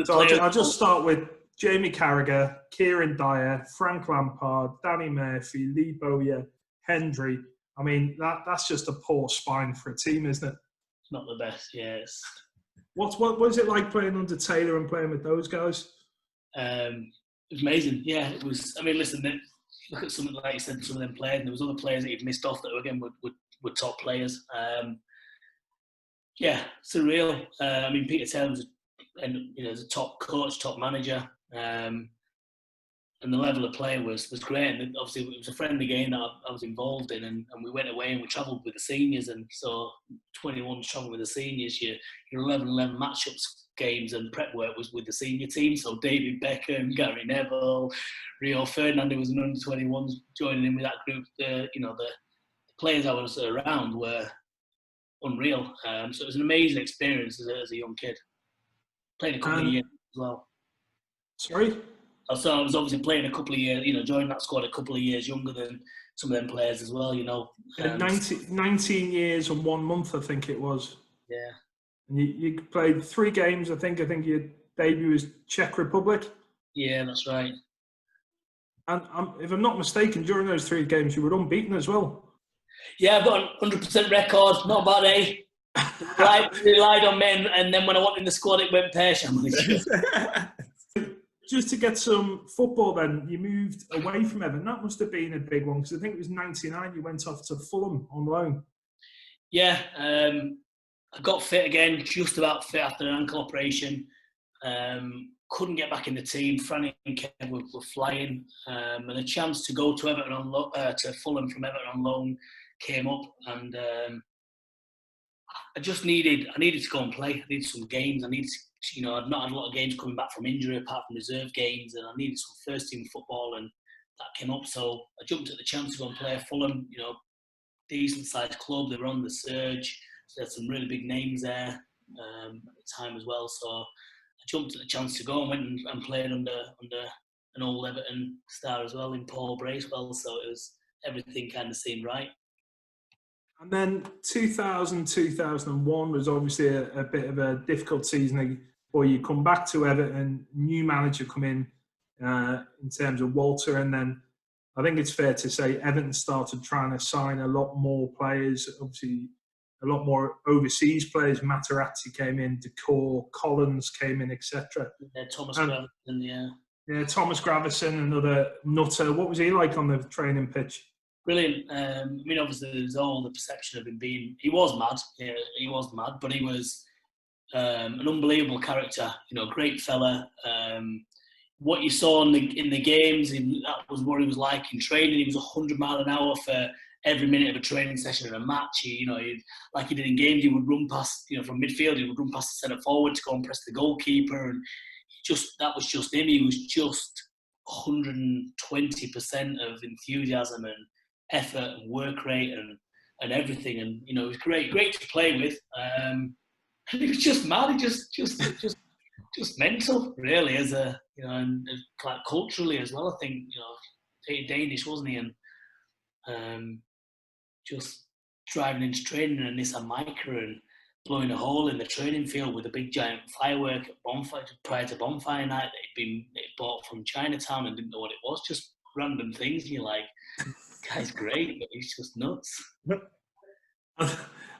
So I'll just start with Jamie Carragher, Kieran Dyer, Frank Lampard, Danny Murphy, Lee Bowyer, Hendry. I mean, that's just a poor spine for a team, isn't it? It's not the best, yes. What was it like playing under Taylor and playing with those guys? It was amazing. Yeah, it was. I mean, listen, look at something like you said, some of them players, and there was other players that you've missed off that again were top players. Yeah, surreal. I mean, Peter Taylor was, a top coach, top manager, and the level of play was great. And obviously, it was a friendly game that I was involved in, and we went away and we travelled with the seniors. And so, 21s travelling with the seniors, your 11-11 matchups games and prep work was with the senior team. So David Beckham, Gary Neville, Rio Ferdinand, who was an under-21s, joining in with that group. The players I was around were unreal. So it was an amazing experience as a young kid. Played a couple of years as well. Sorry? So I was obviously playing a couple of years, joining that squad a couple of years younger than some of them players as well, 19 years and 1 month, I think it was. Yeah. And you played 3 games, I think your debut was Czech Republic. Yeah, that's right. And if I'm not mistaken, during those 3 games, you were unbeaten as well. Yeah, I've got an 100% record, not bad, eh? Relied on men, and then when I went in the squad, it went pear-shaped. Just to get some football then, you moved away from Everton. That must have been a big one, because I think it was 99 you went off to Fulham on loan. Yeah, I got fit again, just about fit after an ankle operation. couldn't get back in the team. Franny and Kev were flying, and a chance to go to Everton to Fulham from Everton on loan came up, and I needed to go and play. I needed some games. I'd not had a lot of games coming back from injury apart from reserve games, and I needed some first team football, and that came up. So I jumped at the chance to go and play at Fulham. Decent sized club. They were on the surge. So they had some really big names there at the time as well. So I jumped at the chance to go and went and played under an old Everton star as well in Paul Bracewell. So it was everything kind of seemed right. And then 2000-2001 was obviously a bit of a difficult season for you. Come back to Everton, new manager come in terms of Walter, and then I think it's fair to say Everton started trying to sign a lot more players, obviously a lot more overseas players. Materazzi came in, Decor, Collins came in, etc. Yeah, Thomas Gravison, yeah. Yeah, Thomas Gravison, another nutter. What was he like on the training pitch? Brilliant. Obviously there's all the perception of him being... He was mad. Yeah, he was mad, but he was an unbelievable character. Great fella. What you saw in the games, that was what he was like in training. He was 100 miles an hour for every minute of a training session and a match. Like he did in games, he would run past, from midfield, he would run past the centre forward to go and press the goalkeeper. And that was just him. He was just 120% of enthusiasm and effort and work rate and everything. And, it was great to play with. And he was just mad. He just mental, really, as a, and like culturally as well. I think, Danish, wasn't he? And just driving into training in a Nissan Micra and blowing a hole in the training field with a big giant firework at bonfire prior to bonfire night that he'd bought from Chinatown and didn't know what it was. Just random things. And you're like, guy's great, but he's just nuts.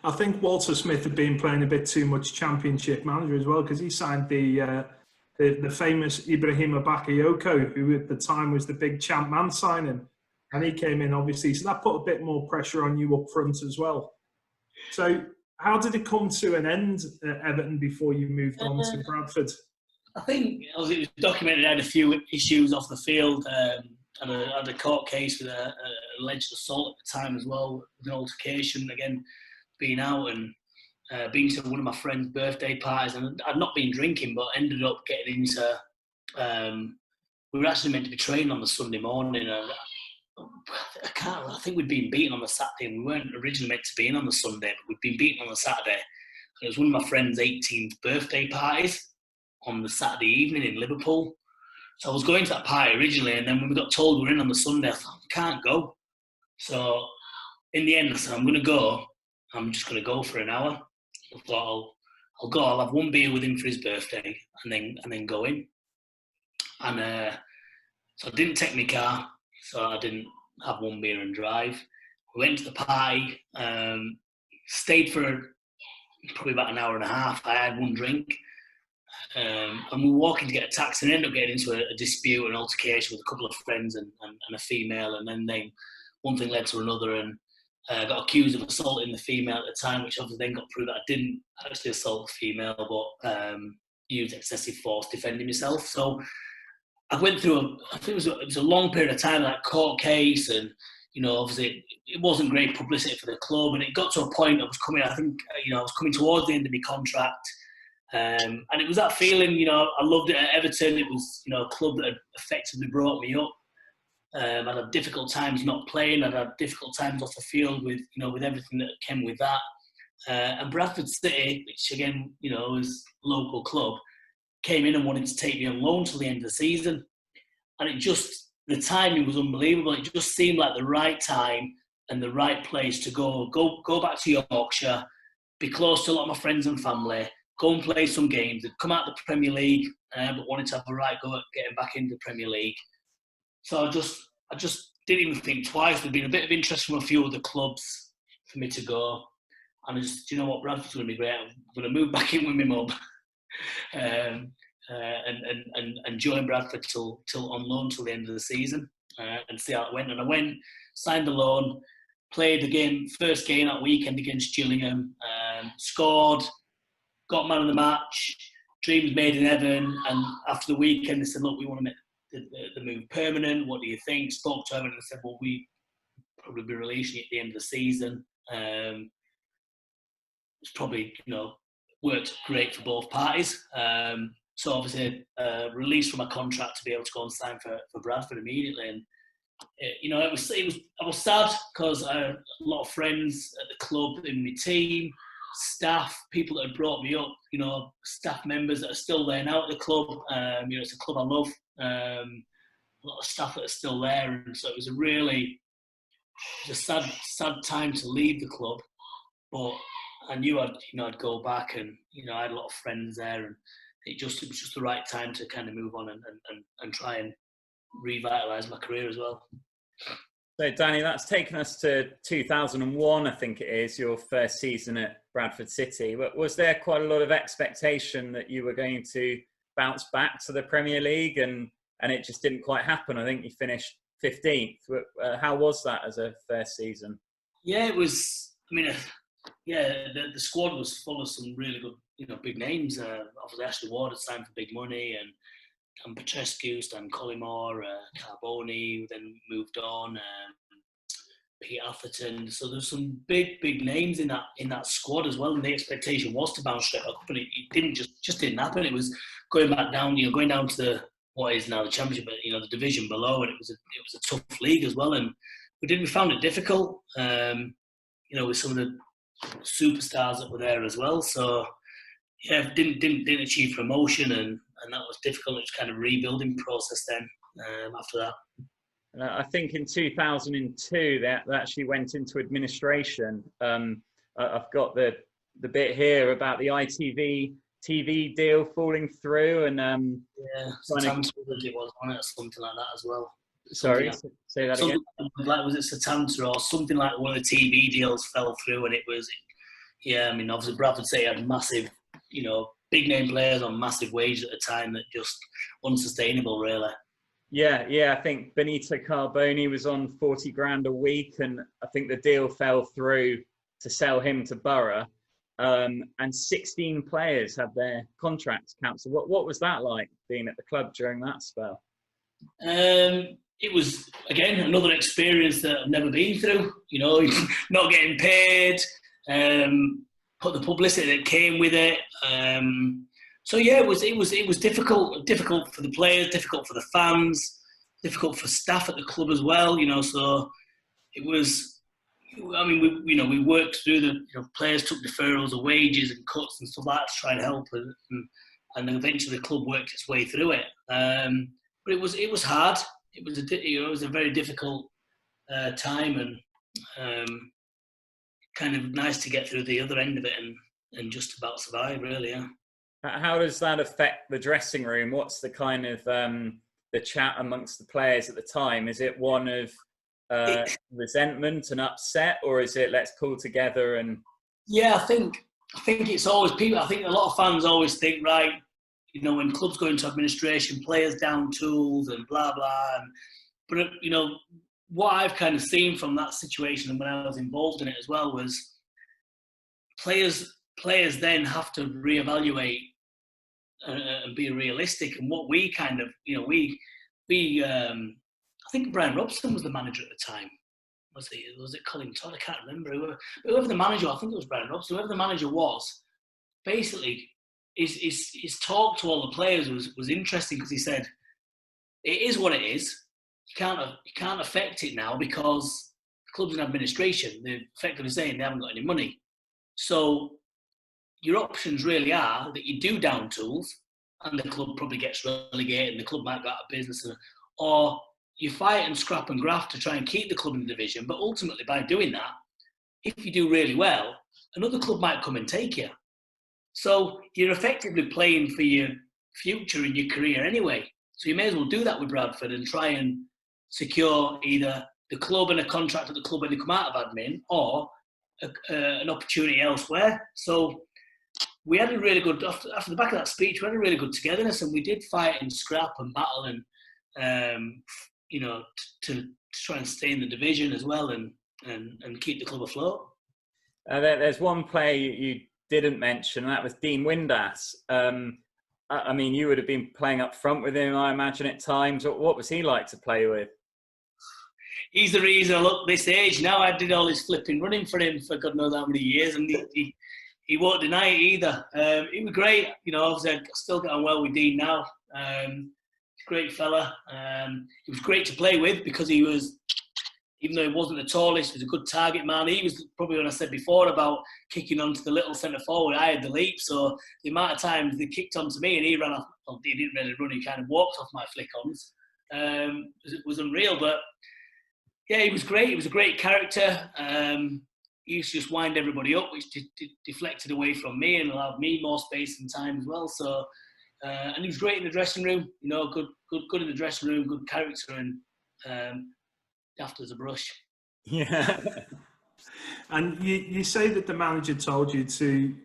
I think Walter Smith had been playing a bit too much Championship manager as well, because he signed the famous Ibrahima Bakayoko, who at the time was the big champ man signing, and he came in obviously, so that put a bit more pressure on you up front as well. So how did it come to an end at Everton before you moved on to Bradford? I think it was documented. I had a few issues off the field. Had a court case with a alleged assault at the time as well, with an altercation, again, being out and being to one of my friend's birthday parties. And I'd not been drinking, but ended up getting into... we were actually meant to be training on the Sunday morning. And I think we'd been beaten on the Saturday, and we weren't originally meant to be in on the Sunday, but we'd been beaten on the Saturday. And it was one of my friend's 18th birthday parties on the Saturday evening in Liverpool. So I was going to that party originally, and then when we got told we were in on the Sunday, I thought, I can't go. So in the end, I said, I'm going to go. I'm just going to go for an hour. I thought, I'll go. I'll have one beer with him for his birthday, and then go in. And so I didn't take my car, so I didn't have one beer and drive. We went to the party, stayed for probably about an hour and a half. I had one drink. And we were walking to get a taxi and ended up getting into a dispute, an altercation with a couple of friends and a female, and then one thing led to another, and got accused of assaulting the female at the time, which obviously then got proved that I didn't actually assault the female, but used excessive force defending myself. So I went through I think it was a long period of time, that court case, and obviously it wasn't great publicity for the club, and it got to a point I was coming towards the end of my contract. And it was that feeling, I loved it at Everton. It was, a club that had effectively brought me up. I'd had difficult times not playing. I'd had difficult times off the field with everything that came with that. And Bradford City, which again, was a local club, came in and wanted to take me on loan till the end of the season. And the timing was unbelievable. It just seemed like the right time and the right place to go back to Yorkshire, be close to a lot of my friends and family, go and play some games. They'd come out of the Premier League, but wanted to have a right go at getting back into the Premier League. So I just didn't even think twice. There'd been a bit of interest from a few other clubs for me to go. And I just, Bradford's going to be great. I'm going to move back in with my mum and join Bradford till on loan till the end of the season and see how it went. And I went, signed the loan, played the game, first game that weekend against Gillingham, scored, got man of the match, dreams made in heaven. And after the weekend, they said, look, we want to make the move permanent. What do you think? Spoke to Everton and said, well, we probably be releasing it at the end of the season. It's probably, worked great for both parties. So obviously, released from my contract to be able to go and sign for Bradford immediately. And I was sad because I had a lot of friends at the club, in my team, staff, people that had brought me up, staff members that are still there now at the club. It's a club I love. A lot of staff that are still there, and so it was a sad time to leave the club. But I knew I'd go back, and I had a lot of friends there, and it was just the right time to kind of move on and try and revitalise my career as well. So Danny, that's taken us to 2001, I think it is, your first season at Bradford City. Was there quite a lot of expectation that you were going to bounce back to the Premier League, and it just didn't quite happen? I think you finished 15th. How was that as a first season? Yeah, it was. The squad was full of some really good, big names. Obviously, Ashley Ward had signed for big money, and Petrescu, Stan Collymore, Carboni, then moved on, Pete Atherton. So there's some big names in that squad as well. And the expectation was to bounce straight up, but it didn't just didn't happen. It was going back down, going down to what is now the Championship, but the division below, and it was a tough league as well. And we found it difficult. With some of the superstars that were there as well. So yeah, didn't achieve promotion, and that was difficult. It was kind of rebuilding process then after that. I think in 2002 that actually went into administration. I've got the bit here about the ITV TV deal falling through, and Satanta it was on it, or something like that as well. Sorry, say that again. Like, was it Satanta or something like one of the TV deals fell through, and it was, obviously Bradford City had massive, big name players on massive wages at the time that just unsustainable, really. Yeah. I think Benito Carboni was on 40 grand a week, and I think the deal fell through to sell him to Borough. And 16 players had their contracts cancelled. What was that like, being at the club during that spell? It was, again, another experience that I've never been through. Not getting paid, put the publicity that came with it. So yeah, it was difficult for the players, difficult for the fans, difficult for staff at the club as well. So it was. We worked through the players took deferrals of wages and cuts and stuff like that to try and help, and then eventually the club worked its way through it. But it was hard. It was a very difficult time, and kind of nice to get through the other end of it and just about survive, really. Yeah. How does that affect the dressing room? What's the kind of the chat amongst the players at the time? Is it one of resentment and upset, or is it let's pull together and? Yeah, I think it's always people. I think a lot of fans always think, right, when clubs go into administration, players down tools and blah blah. But what I've kind of seen from that situation and when I was involved in it as well was players then have to reevaluate and be realistic. And what we kind of I think Brian Robson was the manager at the time. Was it Colin Todd? I can't remember. Whoever the manager, I think it was Brian Robson. Whoever the manager was, basically, his talk to all the players was interesting, because he said, "It is what it is. You can't affect it now because the club's in administration. They're effectively saying they haven't got any money. So your options really are that you do down tools, and the club probably gets relegated, and the club might go out of business, or you fight and scrap and graft to try and keep the club in the division, but ultimately by doing that, if you do really well, another club might come and take you. So you're effectively playing for your future in your career anyway. So you may as well do that with Bradford and try and secure either the club and a contract at the club when they come out of admin, or an opportunity elsewhere." So we had a really good, after the back of that speech, we had a really good togetherness, and we did fight and scrap and battle and to try and stay in the division as well and keep the club afloat. There's one player you didn't mention, and that was Dean Windass. I mean, you would have been playing up front with him, I imagine, at times. What was he like to play with? He's the reason I look this age now. I did all his flipping running for him for God knows how many years, and he won't deny it either. He was great. You know, obviously I still get on well with Dean now. He's a great fella. He was great to play with because he was, even though he wasn't the tallest, he was a good target man. He was probably when I said before about kicking onto the little centre forward, I had the leap. So the amount of times they kicked onto me and he ran off, well, he didn't really run, he kind of walked off my flick-ons. It was unreal, but yeah, he was great. He was a great character. He used to just wind everybody up, which deflected away from me and allowed me more space and time as well. So, and he was great in the dressing room. You know, good in the dressing room, good character, and daft as a brush. Yeah. And you say that the manager told you to,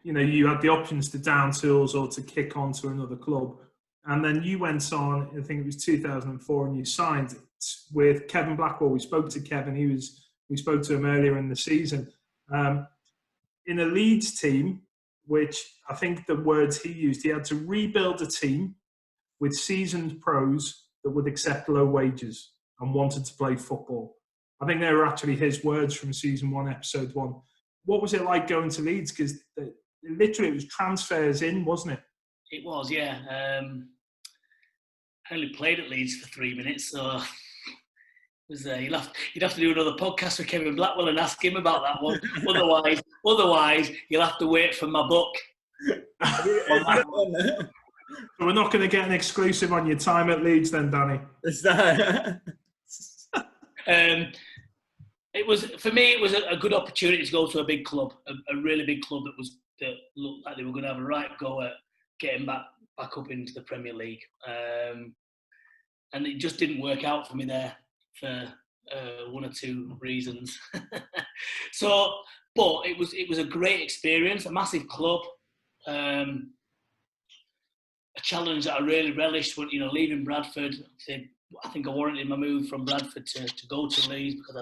you know, you had the options to down tools or to kick on to another club. And then you went on, I think it was 2004, and you signed with Kevin Blackwell. We spoke to Kevin. We spoke to him earlier in the season. In a Leeds team, which I think the words he used, he had to rebuild a team with seasoned pros that would accept low wages and wanted to play football. I think they were actually his words from season 1, episode 1. What was it like going to Leeds? Because literally it was transfers in, wasn't it? It was, yeah. I only played at Leeds for 3 minutes, so it was, you'd have to do another podcast with Kevin Blackwell and ask him about that one. Otherwise, you'll have to wait for my book. So we're not going to get an exclusive on your time at Leeds then, Danny. Is that? It was, for me, it was a good opportunity to go to a big club, a really big club that looked like they were going to have a right go at getting back up into the Premier League. And it just didn't work out for me there for one or two reasons. So, but it was a great experience, a massive club, a challenge that I really relished when, you know, leaving Bradford. I think I warranted my move from Bradford to go to Leeds because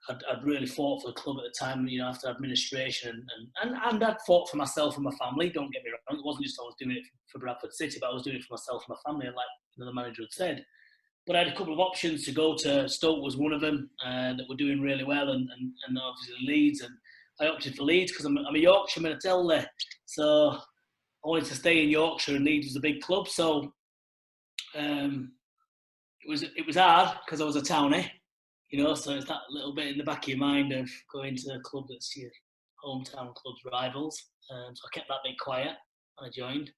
I'd really fought for the club at the time, you know, after administration and I'd fought for myself and my family. Don't get me wrong, it wasn't just I was doing it for Bradford City, but I was doing it for myself and my family, like, you know, the manager had said. But I had a couple of options to go to. Stoke was one of them that were doing really well, and obviously Leeds. And I opted for Leeds because I'm a Yorkshireman, I tell you. So I wanted to stay in Yorkshire, and Leeds was a big club. So it was hard because I was a townie, you know. So it's that little bit in the back of your mind of going to a club that's your hometown club's rivals. So I kept that bit quiet when I joined.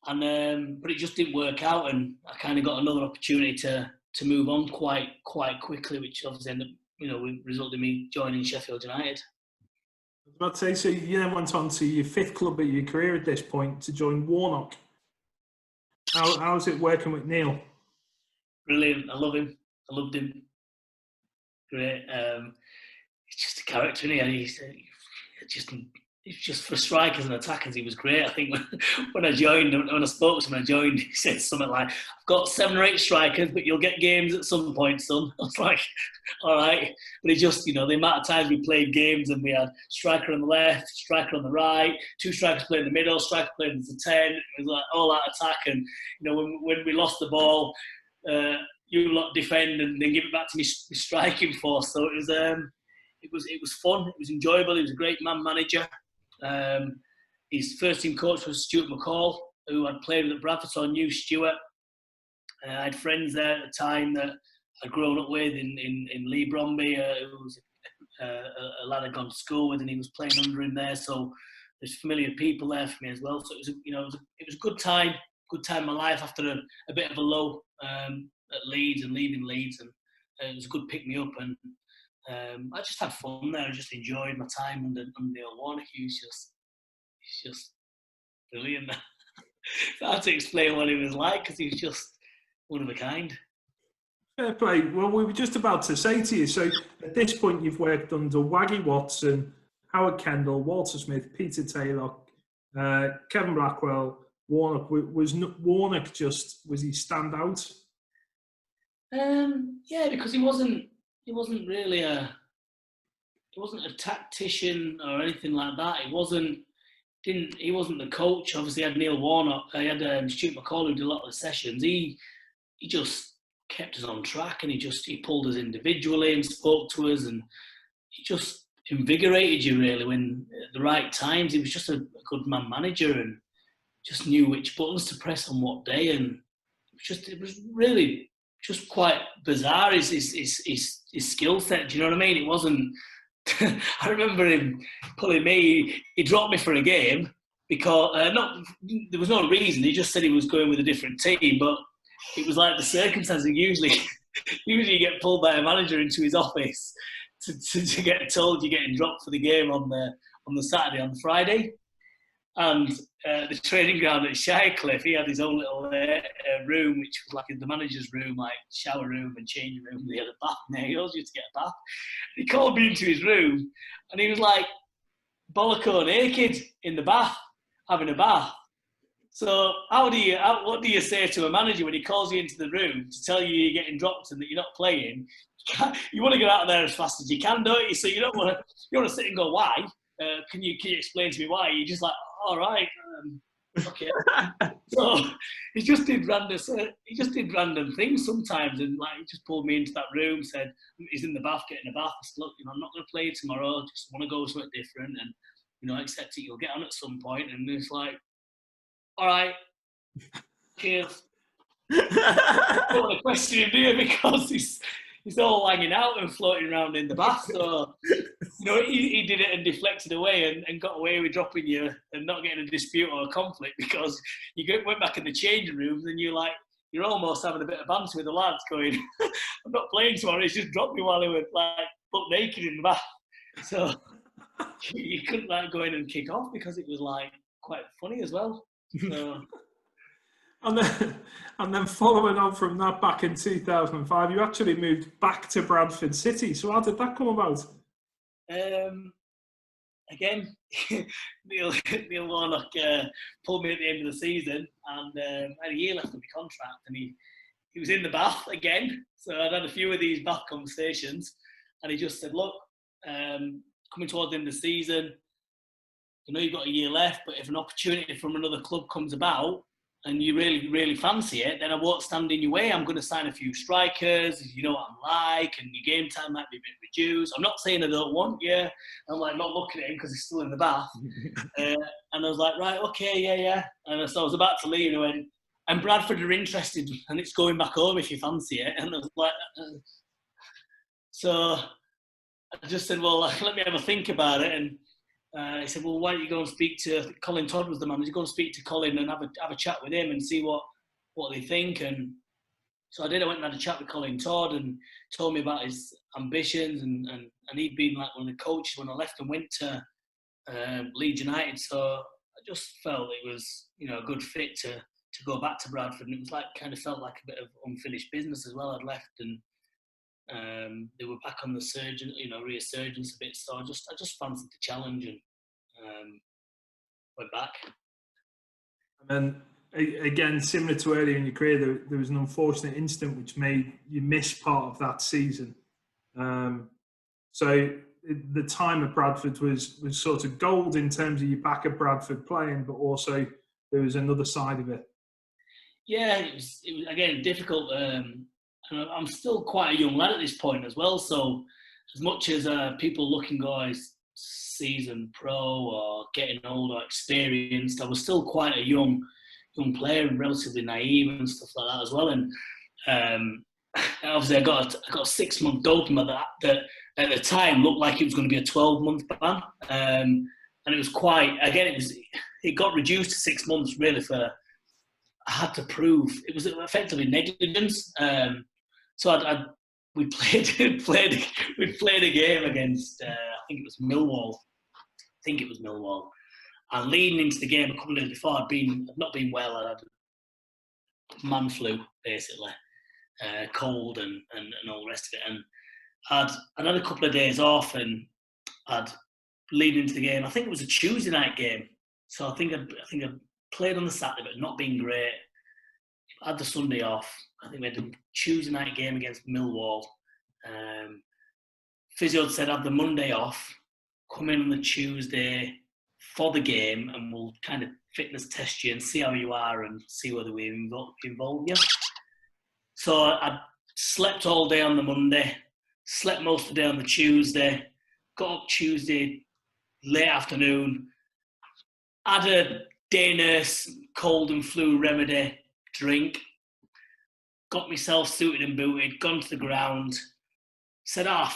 And but it just didn't work out, and I kind of got another opportunity to move on quite quickly, which obviously ended up, you know, resulted in me joining Sheffield United. I was about to say, so you then went on to your 5th club of your career at this point to join Warnock. How's it working with Neil? Brilliant. I love him. I loved him. Great. He's just a character, isn't he? He's just for strikers and attackers, he was great. I think when I joined, when I spoke to him, he said something like, "I've got 7 or 8 strikers, but you'll get games at some point, son." I was like, all right. But he just, you know, the amount of times we played games and we had striker on the left, striker on the right, 2 strikers playing in the middle, striker playing as a 10. It was like all that attack. And, you know, when we lost the ball, you lot defend and then give it back to me striking force. So it was fun. It was enjoyable. He was a great manager. His first team coach was Stuart McCall, who I'd played with at Bradford, so I knew Stuart. I had friends there at the time that I'd grown up with in Lee Bromby, who was a lad I'd gone to school with, and he was playing under him there. So there's familiar people there for me as well. So it was a good time in my life after a bit of a low at Leeds and leaving Leeds, and it was a good pick me up. And I just had fun there. I just enjoyed my time under Neil Warnock. He's just brilliant. It's hard to explain what he was like because he was just one of a kind. Fair play. Well, we were just about to say to you, so at this point you've worked under Waggy Watson, Howard Kendall, Walter Smith, Peter Taylor, Kevin Blackwell, Warnock. Was he stand out? Yeah, because he wasn't really he wasn't a tactician or anything like that. He wasn't he wasn't the coach. Obviously, he had Neil Warnock. He had Stuart McCall who did a lot of the sessions. He just kept us on track, and he pulled us individually and spoke to us, and he just invigorated you really when at the right times. He was just a good man manager and just knew which buttons to press on what day, and it was really just quite bizarre his skill set. Do you know what I mean? It wasn't. I remember him pulling me. He dropped me for a game because there was no reason. He just said he was going with a different team, but it was like the circumstances. Usually you get pulled by a manager into his office to get told you're getting dropped for the game on the Saturday, on the Friday. And the training ground at Shirecliffe, he had his own little room, which was like the manager's room, like shower room and changing room. He had a bath in there. He always used to get a bath. He called me into his room, and he was like bolloco naked in the bath, having a bath. So what do you say to a manager when he calls you into the room to tell you you're getting dropped and that you're not playing? You want to get out of there as fast as you can, don't you? So you want to sit and go, why? Can you explain to me why? You're just like, all right, okay. So he just did random things sometimes, and like he just pulled me into that room, said he's in the bath getting a bath. I said, look, I'm not going to play tomorrow. Just want to go something different, and accept it. You'll get on at some point. And it's like, all right, cheers. I don't want to question him here because he's all hanging out and floating around in the bath. So, he did it and deflected away and got away with dropping you and not getting a dispute or a conflict because you went back in the changing rooms and you're almost having a bit of banter with the lads going, I'm not playing tomorrow. He's just dropped me while he was like butt naked in the bath. So you couldn't go in and kick off because it was like quite funny as well. So. And then following on from that, back in 2005, you actually moved back to Bradford City. So how did that come about? Again, Neil Warnock pulled me at the end of the season, and I had a year left on my contract, and he was in the bath again. So I'd had a few of these bath conversations, and he just said, look, coming towards the end of the season, you've got a year left, but if an opportunity from another club comes about, and you really, really fancy it, then I won't stand in your way. I'm going to sign a few strikers, you know what I'm like, and your game time might be a bit reduced. I'm not saying I don't want you. I'm like not looking at him because he's still in the bath. And I was like, right, okay, yeah. And so I was about to leave, and I went, and Bradford are interested, and it's going back home if you fancy it. And I was like, so I just said, well, let me have a think about it. And he said, well, why don't you go and speak to Colin Todd was the manager, go and speak to Colin and have a chat with him and see what they think. And so I did. I went and had a chat with Colin Todd and told me about his ambitions, and he'd been like one of the coaches when I left and went to Leeds United. So I just felt it was a good fit to go back to Bradford, and it was kind of felt like a bit of unfinished business as well. I'd left and they were back on the resurgence a bit, so I just fancied the challenge and went back. And then again, similar to earlier in your career, there was an unfortunate incident which made you miss part of that season. So the time at Bradford was sort of gold in terms of you back at Bradford playing, but also there was another side of it. Yeah, it was again difficult. I'm still quite a young lad at this point as well, so as much as people look and go, he's seasoned pro or getting old or experienced, I was still quite a young player and relatively naive and stuff like that as well. And obviously I got a 6-month doping that at the time looked like it was going to be a 12-month ban, and it was it got reduced to 6 months really I had to prove it was effectively negligence. So we played a game against I think it was Millwall. And leading into the game a couple of days before, I'd not been well. I had man flu basically, cold and all the rest of it. And I'd had a couple of days off, and leading into the game. I think it was a Tuesday night game, so I think I played on the Saturday, but not been great. I had the Sunday off. I think we had a Tuesday night game against Millwall. Physio said have the Monday off, come in on the Tuesday, for the game, and we'll kind of fitness test you and see how you are and see whether we involve you. So I slept all day on the Monday, slept most of the day on the Tuesday, got up Tuesday late afternoon, had a day nurse cold and flu remedy drink, got myself suited and booted, gone to the ground, said, I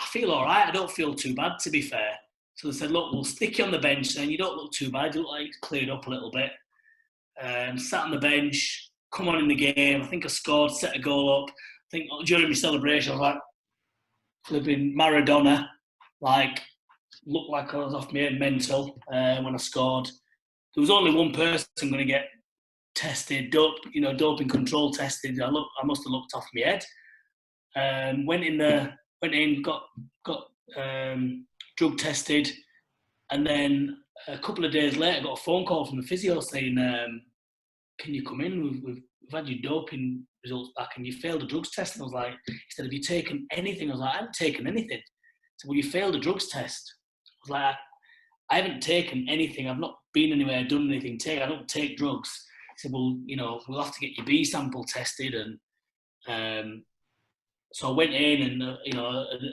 feel all right, I don't feel too bad, to be fair. So they said, look, we'll stick you on the bench then, you don't look too bad, you look like it's cleared up a little bit. Sat on the bench, come on in the game, I think I scored, set a goal up. I think during my celebration I was like, flipping Maradona, like, looked like I was off my head mental when I scored. There was only one person going to get tested, doping control tested. I must have looked off my head. Went in, got drug tested, and then a couple of days later, got a phone call from the physio saying, "Can you come in? We've had your doping results back, and you failed a drugs test." And I was like, he said, "Have you taken anything?" I was like, "I haven't taken anything." He said, "Well, you failed a drugs test." I was like, "I haven't taken anything. I've not been anywhere, done anything. I don't take drugs." He said, "Well, we'll have to get your B sample tested." And so I went in and,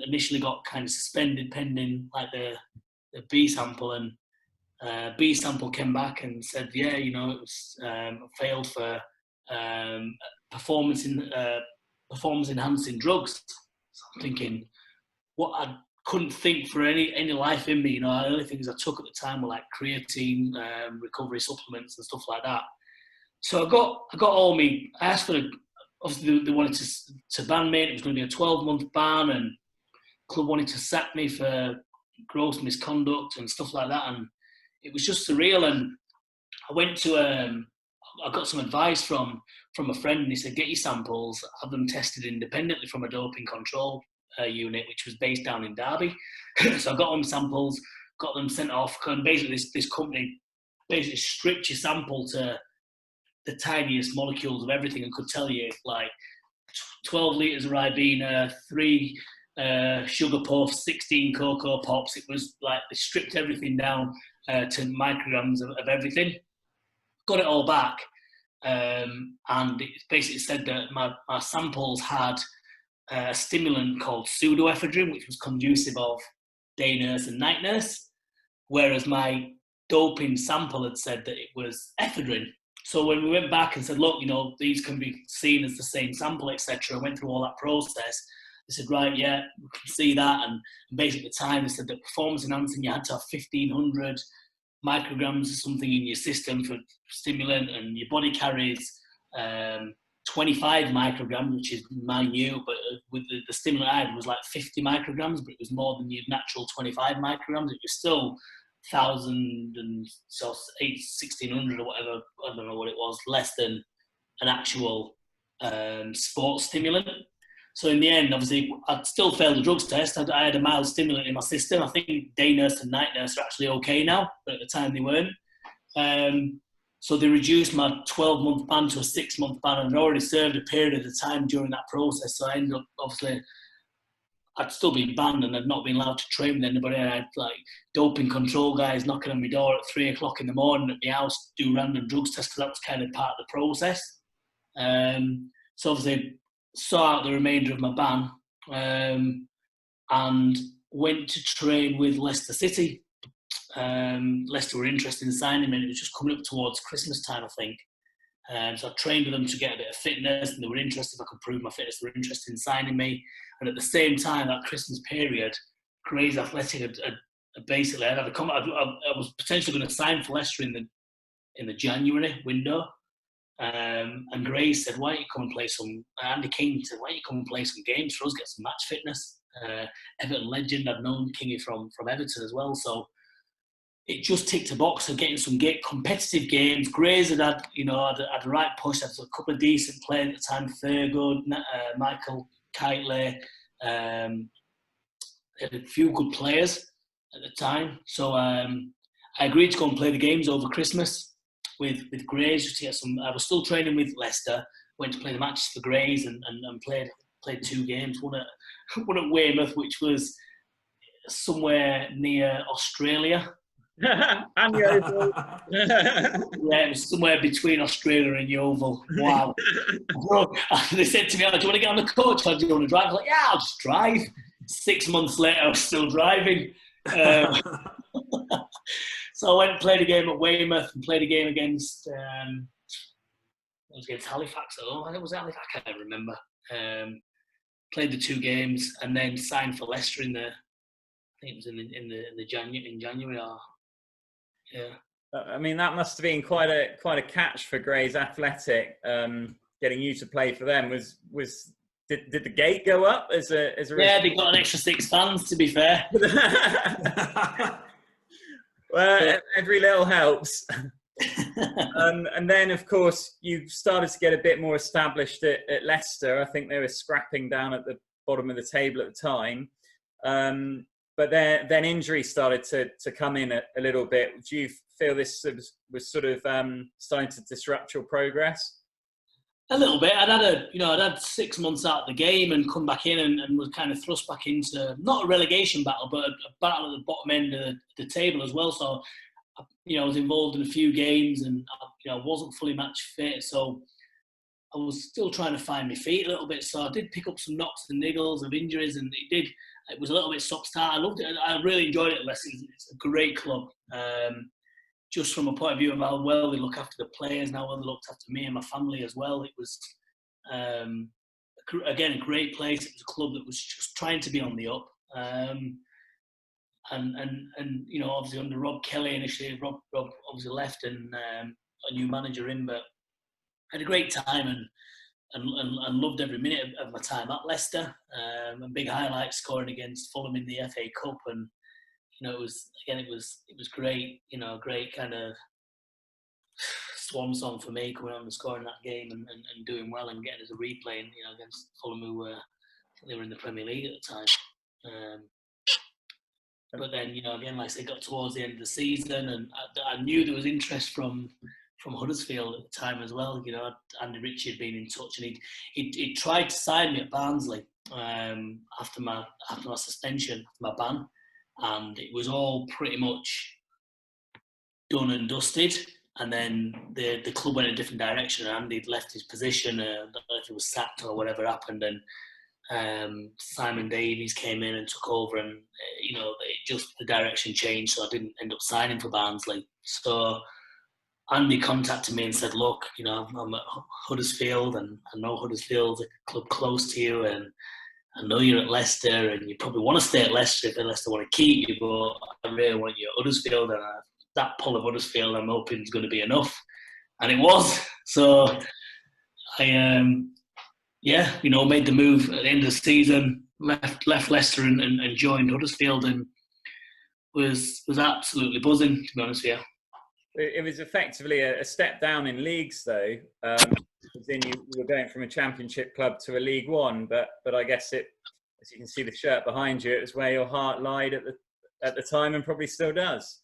initially got kind of suspended pending like the B sample, and B sample came back and said, yeah, it was failed for performance enhancing drugs. So I'm thinking, what I couldn't think for any life in me. The only things I took at the time were like creatine, recovery supplements and stuff like that. So I got I asked for obviously they wanted to ban me. It was going to be a 12-month ban, and the club wanted to sack me for gross misconduct and stuff like that. And it was just surreal. And I went to I got some advice from a friend, and he said, get your samples, have them tested independently from a doping control unit, which was based down in Derby. So I got them samples, got them sent off, and basically this company basically stripped your sample to the tiniest molecules of everything and could tell you like 12 litres of Ribena, 3 sugar puffs, 16 cocoa pops. It was like they stripped everything down to micrograms of everything. Got it all back, and it basically said that my samples had a stimulant called pseudoephedrine, which was conducive of day nurse and night nurse, whereas my doping sample had said that it was ephedrine. So when we went back and said, look, these can be seen as the same sample, etc., I went through all that process. They said, right, yeah, we can see that. And basically at the time, they said that performance enhancing, you had to have 1,500 micrograms of something in your system for stimulant, and your body carries 25 micrograms, which is minute, but with the stimulant I had was like 50 micrograms, but it was more than your natural 25 micrograms. It was still 1,000 and so 1,600 or whatever, I don't know what it was, less than an actual sports stimulant. So in the end, obviously, I still failed the drugs test. I had a mild stimulant in my system. I think day nurse and night nurse are actually okay now, but at the time they weren't. So they reduced my 12-month ban to a 6-month ban, and I'd already served a period of the time during that process. So I ended up, obviously, I'd still been banned and I'd not been allowed to train with anybody. I had like doping control guys knocking on my door at 3 o'clock in the morning at my house, do random drugs tests, because that was kind of part of the process. So obviously, saw out the remainder of my ban, and went to train with Leicester City. Leicester were interested in signing me, and it was just coming up towards Christmas time, I think. So I trained with them to get a bit of fitness, and they were interested if I could prove my fitness. They were interested in signing me. And at the same time, that Christmas period, Grays Athletic had basically, I was potentially going to sign for Leicester in the January window. And Grays said, why don't you come and play some, Andy King said, why don't you come and play some games for us, get some match fitness. Everton legend, I've known Kingy from Everton as well. So it just ticked a box of getting some competitive games. Grays had a right push. Had a couple of decent players at the time, Thurgood, Michael Kitely. Had a few good players at the time. So I agreed to go and play the games over Christmas with Grays, just to get some. I was still training with Leicester, went to play the matches for Grays and played 2 games. One at Weymouth, which was somewhere near Australia. And Yeovil. Yeah, it was somewhere between Australia and Yeovil. Wow. They said to me, "Oh, do you want to get on the coach or do you want to drive?" I was like, "Yeah, I'll just drive." 6 months later, I was still driving. So I went and played a game at Weymouth and played a game against it was against Halifax. Oh, I think it was Halifax. I can't remember. Played the 2 games and then signed for Leicester in the. I think it was in January. Or, yeah. I mean, that must have been quite a catch for Grays Athletic. Getting you to play for them did the gate go up as a Yeah, they got an extra 6 fans. To be fair. Well, every little helps. And then, of course, you started to get a bit more established at Leicester. I think they were scrapping down at the bottom of the table at the time. But then injuries started to come in a little bit. Do you feel this was sort of starting to disrupt your progress? A little bit. I'd had 6 months out of the game and come back in and was kind of thrust back into not a relegation battle, but a battle at the bottom end of the table as well. So, I was involved in a few games and I wasn't fully match fit. So I was still trying to find my feet a little bit. So I did pick up some knocks and niggles of injuries, and it was a little bit stop-start. I loved it. I really enjoyed it at Leicester. It's a great club. Just from a point of view of how well they look after the players and how well they looked after me and my family as well. It was, again, a great place. It was a club that was just trying to be on the up. And obviously under Rob Kelly initially, Rob obviously left and a new manager in, but I had a great time and loved every minute of my time at Leicester. A big highlight scoring against Fulham in the FA Cup, and it was great. Great kind of swan song for me coming on and scoring that game and doing well and getting as a replay against Fulham, who they were in the Premier League at the time. But then again, like I said, got towards the end of the season, and I knew there was interest from Huddersfield at the time as well. Andy Ritchie had been in touch, and he tried to sign me at Barnsley after my suspension, after my ban, and it was all pretty much done and dusted. And then the club went in a different direction, and Andy'd left his position. I don't know if he was sacked or whatever happened, and Simon Davies came in and took over, and the direction changed, so I didn't end up signing for Barnsley. So Andy contacted me and said, "Look, I'm at Huddersfield, and I know Huddersfield's a club close to you, and I know you're at Leicester, and you probably want to stay at Leicester if Leicester want to keep you, but I really want you at Huddersfield, and that pull of Huddersfield I'm hoping is going to be enough." And it was. So I made the move at the end of the season, left Leicester and joined Huddersfield, and was absolutely buzzing, to be honest with you. It was effectively a step down in leagues, though. Then you were going from a Championship club to a League One, but I guess as you can see the shirt behind you, it was where your heart lied at the time, and probably still does.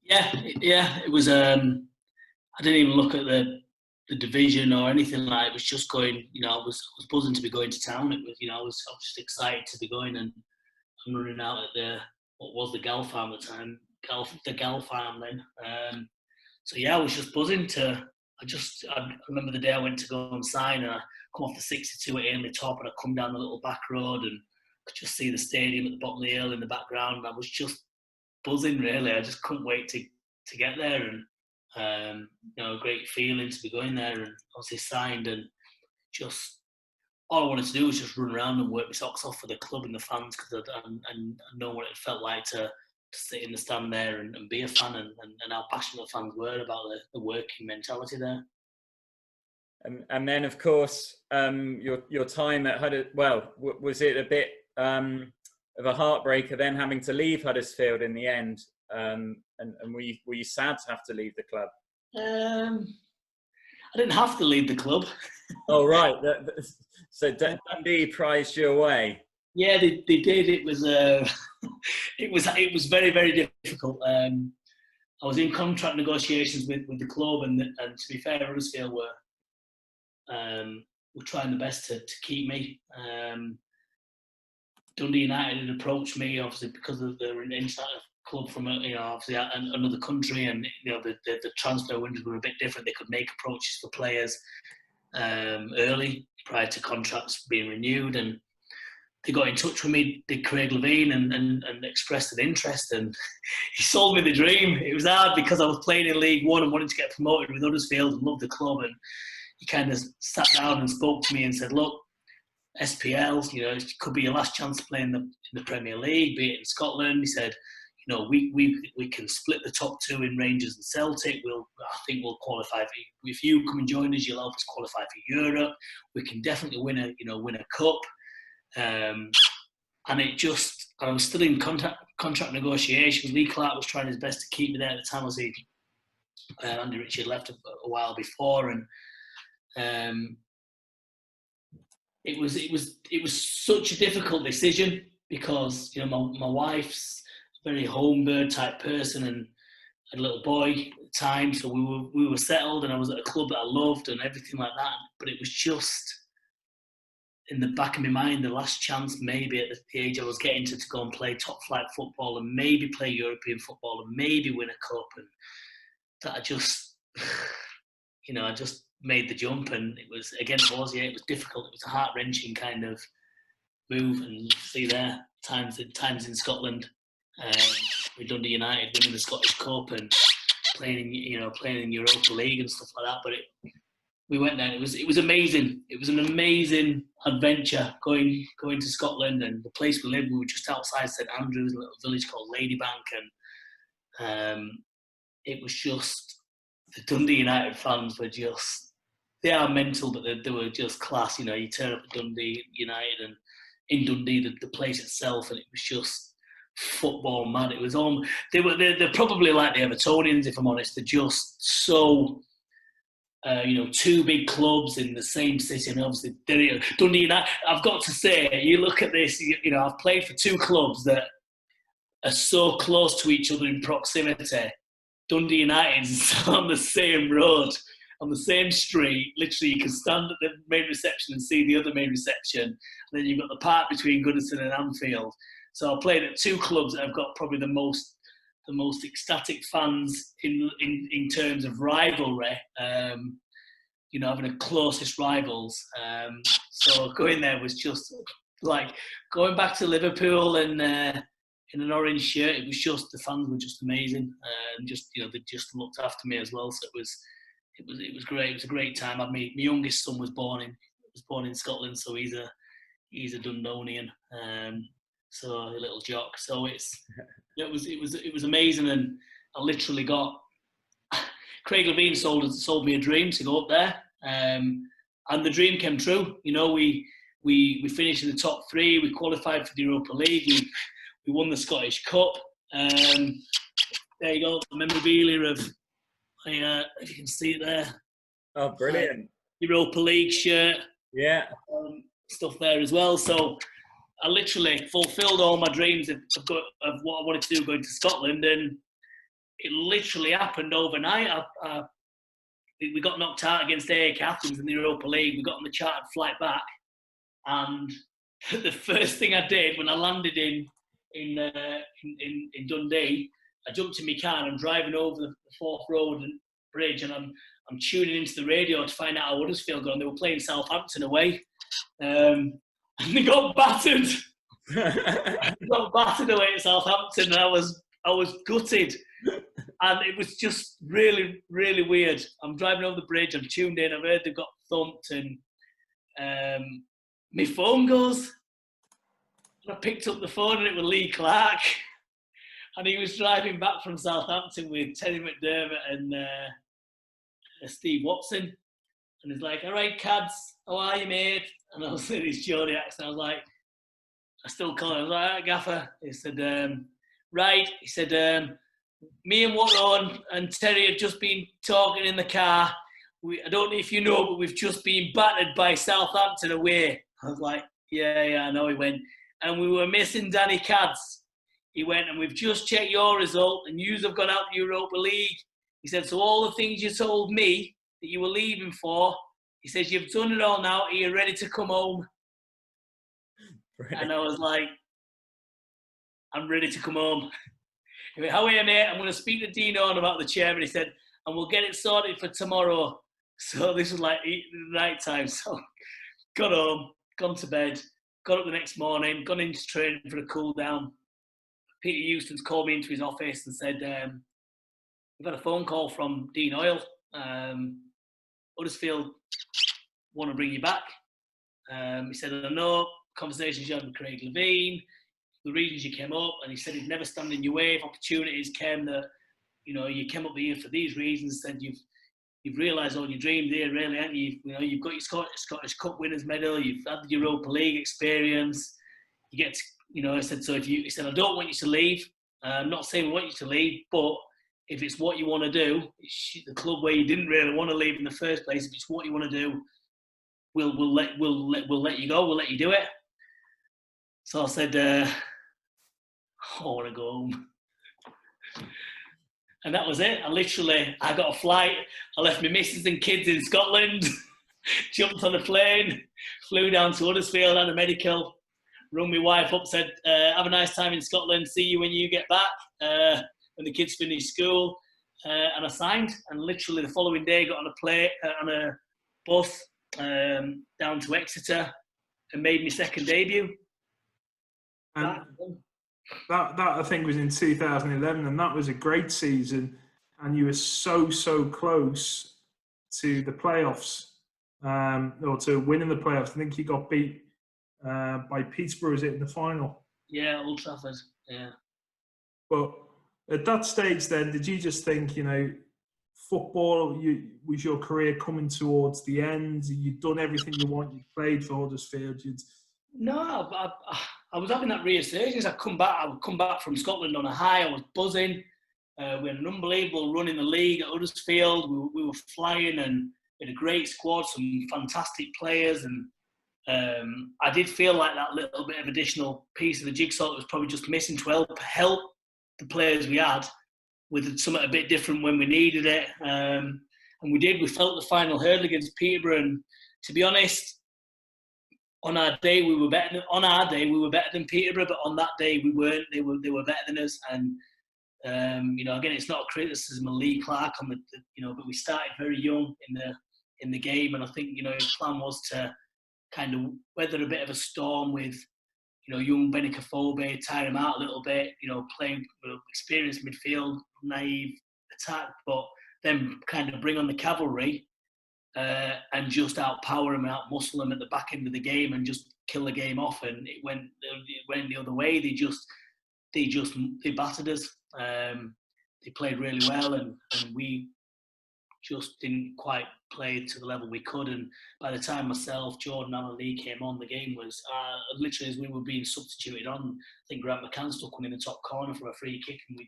Yeah, it was. I didn't even look at the division or anything like that. It was just going. I was buzzing to be going to town. It was. I was just excited to be going and running out at what was the Gal Farm at the time. The Gal Farm then. So yeah, I was just buzzing to. I remember the day I went to go and sign, and I come off the 62 at Ainley Top, and I come down the little back road and could just see the stadium at the bottom of the hill in the background. I was just buzzing, really. I just couldn't wait to get there, and a great feeling to be going there, and obviously signed, and just all I wanted to do was just run around and work my socks off for the club and the fans, because I know what it felt like to sit in the stand there and be a fan, and how passionate the fans were about the working mentality there. And then, of course, your time at Huddersfield, well, was it a bit of a heartbreaker then having to leave Huddersfield in the end? And were you sad to have to leave the club? I didn't have to leave the club. Oh, right. So Dundee prized you away. Yeah, they did. It was it was very, very difficult. I was in contract negotiations with the club, and to be fair, Huddersfield were trying the best to keep me. Dundee United had approached me, obviously, because of their international club from obviously another country, and the transfer windows were a bit different. They could make approaches for players early prior to contracts being renewed, and they got in touch with me, did Craig Levine, and expressed an interest, and he sold me the dream. It was hard because I was playing in League One and wanted to get promoted with Huddersfield and loved the club, and he kind of sat down and spoke to me and said, look, SPL, it could be your last chance to play in the Premier League, be it in Scotland. He said, we can split the top two in Rangers and Celtic. I think we'll qualify for, if you come and join us, you'll help us qualify for Europe. We can definitely win a cup. And I was still in contract negotiations. Lee Clark was trying his best to keep me there at the time. Obviously, Andy Ritchie had left a while before, and it was such a difficult decision because my wife's a very home bird type person and had a little boy at the time, so we were settled, and I was at a club that I loved and everything like that. But it was just in the back of my mind, the last chance maybe at the age I was getting to go and play top flight football and maybe play European football and maybe win a cup, and that I just I just made the jump, and it was difficult. It was a heart-wrenching kind of move, and you see there times in Scotland with Dundee United winning the Scottish Cup and playing in Europa League and stuff like that. But we went there. It was amazing. It was an amazing adventure going to Scotland, and the place we lived. We were just outside St Andrews, a little village called Ladybank, and it was just the Dundee United fans were just, they are mental, but they were just class. You turn up at Dundee United, and in Dundee, the place itself, and it was just football mad. It was they're probably like the Evertonians, if I'm honest. They're just so. Two big clubs in the same city, and obviously Dundee United. I've got to say, you look at this. I've played for two clubs that are so close to each other in proximity. Dundee United's on the same road, on the same street. Literally, you can stand at the main reception and see the other main reception, and then you've got the park between Goodison and Anfield. So I played at two clubs that have got probably the most ecstatic fans in terms of rivalry, having the closest rivals. So going there was just like going back to Liverpool and in an orange shirt. It was just, the fans were just amazing, and just they just looked after me as well. So it was great. It was a great time. My youngest son was born in Scotland, so he's a Dundonian. So a little jock. So it was amazing, and I literally got Craig Levine sold me a dream to go up there, and the dream came true. We finished in the top three. We qualified for the Europa League. We won the Scottish Cup. There you go, the memorabilia of if you can see it there. Oh, brilliant! Europa League shirt. Yeah. Stuff there as well. So I literally fulfilled all my dreams of what I wanted to do going to Scotland, and it literally happened overnight. We got knocked out against AEK Athens in the Europa League. We got on the chartered flight back, and the first thing I did when I landed in Dundee, I jumped in my car and I'm driving over the Forth Road Bridge, and I'm tuning into the radio to find out how Huddersfield got on. They were playing Southampton away. And they got battered. Got battered away at Southampton, and I was gutted. And it was just really, really weird. I'm driving over the bridge, I'm tuned in, I've heard they got thumped, and my phone goes. And I picked up the phone, and it was Lee Clark. And he was driving back from Southampton with Teddy McDermott and Steve Watson. And he's like, "All right, Cads, how are you, mate?" And I was in his Geordie accent. I was like, I still call him. I was like, "All right, Gaffer." He said, "Right." He said, "Me and Watson and Terry have just been talking in the car. I don't know if you know, but we've just been battered by Southampton away." I was like, yeah, I know. He went, "And we were missing Danny Cads." He went, "And we've just checked your result, and yous have gone out to Europa League." He said, "So all the things you told me that you were leaving for," he says, "you've done it all now. Are you ready to come home?" Right. And I was like, "I'm ready to come home." He went, how are you, mate? I'm going to speak to Dean on about the chairman. He said, and we'll get it sorted for tomorrow. So this was like night time. So got home, gone to bed, got up the next morning, gone into training for a cool down. Peter Houston's called me into his office and said, we've had a phone call from Dean Oil. Huddersfield want to bring you back. He said, I know conversations you had with Craig Levine, the reasons you came up, and he said he'd never stand in your way if opportunities came that, you know, you came up here for these reasons. Said you've realised all your dreams here, really, haven't you? You know, you've got your Scottish Cup winners medal, you've had the Europa League experience. You get to, you know, I said, so he said, I don't want you to leave. I'm not saying we want you to leave, but if it's what you want to do, the club where you didn't really want to leave in the first place, if it's what you want to do, we'll let you go. We'll let you do it. So I said, I want to go home. And that was it. I got a flight. I left my missus and kids in Scotland, jumped on a plane, flew down to Huddersfield, had a medical, rung my wife up, said, have a nice time in Scotland, see you when you get back, when the kids finish school. And I signed, and literally the following day got on a bus down to Exeter and made my second debut. And that I think was in 2011, and that was a great season, and you were so close to the playoffs, or to winning the playoffs. I think you got beat by Peterborough, was it, in the final? Yeah, Old Trafford, yeah. But at that stage then, did you just think, you know, football, was your career coming towards the end? You'd done everything you want, you'd played for Huddersfield, No, I was having that resurgence. I would come back from Scotland on a high. I was buzzing. We had an unbelievable run in the league at Huddersfield. We were flying, and we had a great squad, some fantastic players. And I did feel like that little bit of additional piece of the jigsaw that was probably just missing to help the players we had with something a bit different when we needed it. And we did. We felt the final hurdle against Peterborough. And to be honest, on our day we were better than Peterborough, but on that day we weren't. They were better than us. And you know, again, it's not a criticism of Lee Clark on you know, but we started very young in the game, and I think, you know, his plan was to kind of weather a bit of a storm with, you know, young Benica Fobe, tire him out a little bit, you know, playing experienced midfield, naive attack, but then kind of bring on the cavalry. And just outpower them, outmuscle them at the back end of the game, and just kill the game off. And it went the other way. They battered us. They played really well, and we just didn't quite play to the level we could. And by the time myself, Jordan, and Lee came on, the game was literally as we were being substituted on. I think Grant McCann stuck one in the top corner for a free kick, and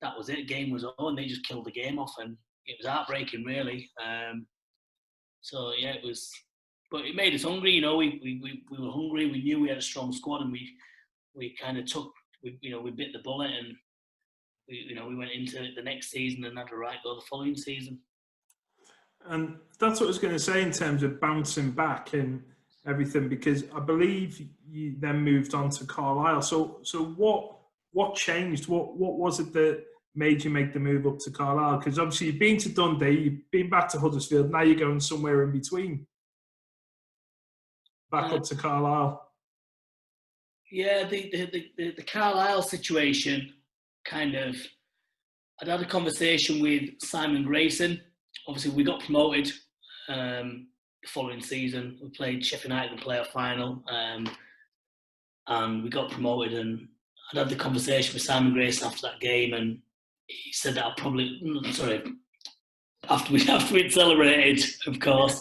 that was it. Game was on. They just killed the game off, and it was heartbreaking, really. So yeah, it was, but it made us hungry. You know, we were hungry. We knew we had a strong squad, and we kind of we bit the bullet, and we went into the next season and had a right go the following season. And that's what I was going to say in terms of bouncing back and everything, because I believe you then moved on to Carlisle. So what changed? What was it that made you make the move up to Carlisle? Because obviously you've been to Dundee, you've been back to Huddersfield, now you're going somewhere in between. Back up to Carlisle. Yeah, the Carlisle situation kind of, I'd had a conversation with Simon Grayson. Obviously we got promoted the following season. We played Sheffield United in the playoff final, and we got promoted, and I'd had the conversation with Simon Grayson after that game, and he said that after we'd celebrated, of course.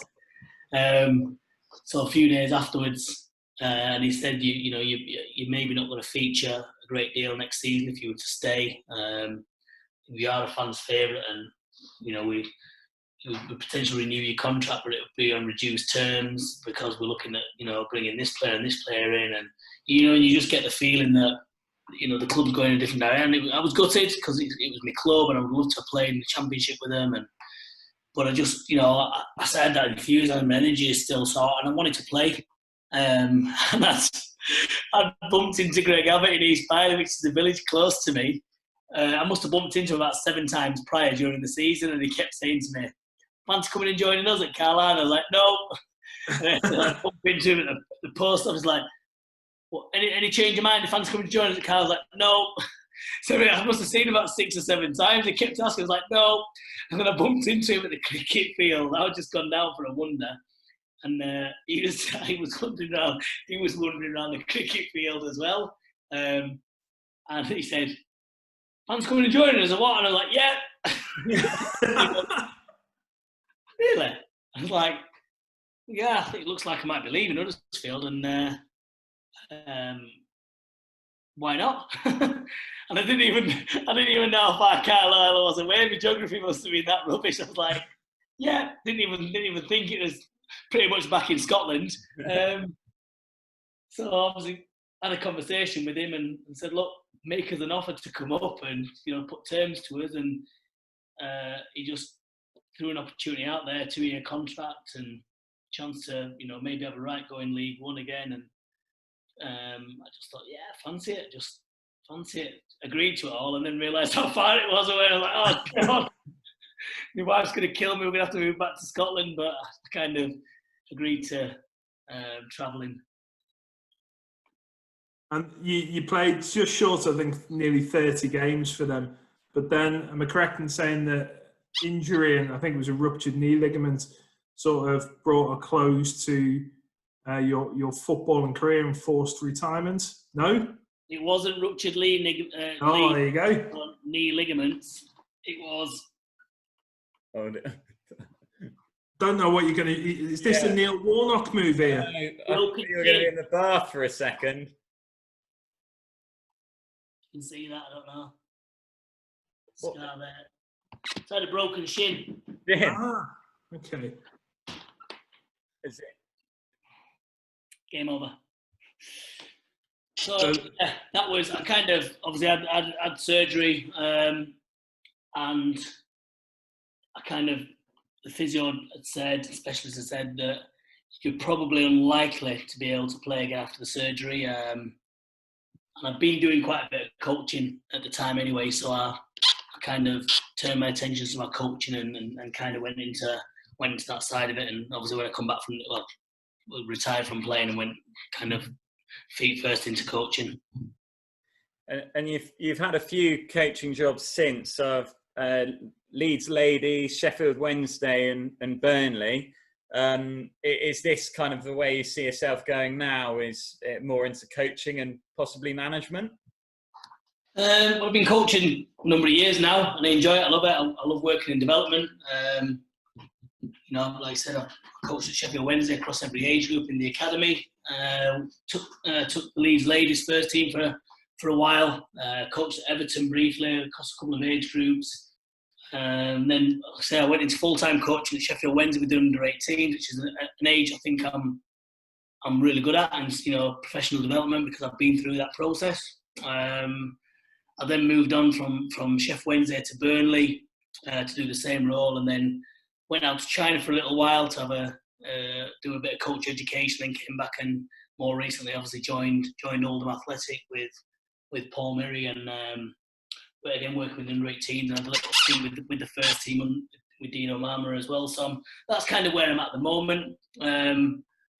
So a few days afterwards, and he said, you're maybe not going to feature a great deal next season if you were to stay. We are a fan's favourite, and we would potentially renew your contract, but it would be on reduced terms because we're looking at bringing this player and this player in, and you just get the feeling that the club's going in a different direction. I was gutted because it was my club, and I would love to play in the Championship with them. But I just, I said that enthusiasm and energy is still and I wanted to play. And I bumped into Greg Abbott in East Piley, which is a village close to me. I must have bumped into him about 7 times prior during the season, and he kept saying to me, "Fancy coming and joining us at Carlisle?" I was like, "No." And I bumped into him at the post office, like, "What, any change of mind? If fancy coming to join us at Carlisle?" I was like, "No." So I must have seen him about 6 or 7 times. He kept asking, I was like, "No." And then I bumped into him at the cricket field. I was just gone down for a wonder. And he was wandering around. He was wandering around the cricket field as well. And he said, "Fancy coming and joining us or what?" And I was like, "Yeah." Really? I was like, "Yeah, I think it looks like I might be leaving Huddersfield, and why not?" And I didn't even know how far Carlisle was away. My geography must have been that rubbish. I was like, "Yeah," didn't even think it was pretty much back in Scotland. So obviously I had a conversation with him and said, "Look, make us an offer to come up and put terms to us." And he just threw an opportunity out there, 2-year contract and chance to maybe have a right go in League One again. And I just thought, yeah, fancy it. Agreed to it all, and then realised how far it was away. I was like, "Oh God, my wife's going to kill me. We're going to have to move back to Scotland." But I kind of agreed to travelling. And you played just short, I think, nearly 30 games for them. But then, am I correct in saying that injury, and I think it was a ruptured knee ligament, sort of brought a close to your footballing career and forced retirement? No? It wasn't ruptured there you go. Knee ligaments. It was. Oh, don't know what you're going to... Is this a Neil Warnock move here? I thought you were going to be in the bath for a second. You can see that, I don't know. Scar there. It's had a broken shin. Yeah. Ah, okay. Is it? Game over. So yeah, that was, I kind of, obviously I had surgery, and I kind of, the physio had said, the specialist had said that you're probably unlikely to be able to play again after the surgery. And I've been doing quite a bit of coaching at the time anyway, so I kind of turned my attention to my coaching and kind of went into that side of it. And obviously when I come back from, retired from playing and went kind of feet first into coaching. And you've had a few coaching jobs since, of Leeds Ladies, Sheffield Wednesday and Burnley. Is this kind of the way you see yourself going now? Is it more into coaching and possibly management? I've been coaching a number of years now and I enjoy it. I love it. I love working in development. Like I said, I coached at Sheffield Wednesday across every age group in the academy. Took the Leeds Ladies first team for a while. Coached at Everton briefly across a couple of age groups. Then, like I say, I went into full-time coaching at Sheffield Wednesday with the under-18s, which is an age I think I'm really good at, and professional development because I've been through that process. I then moved on from Sheffield Wednesday to Burnley to do the same role, and then went out to China for a little while to have do a bit of coach education, and came back and more recently obviously joined Oldham Athletic with Paul Murray and but again working with under-18s and I've a little team with the first team with Dino Marmer as well. So that's kind of where I'm at the moment,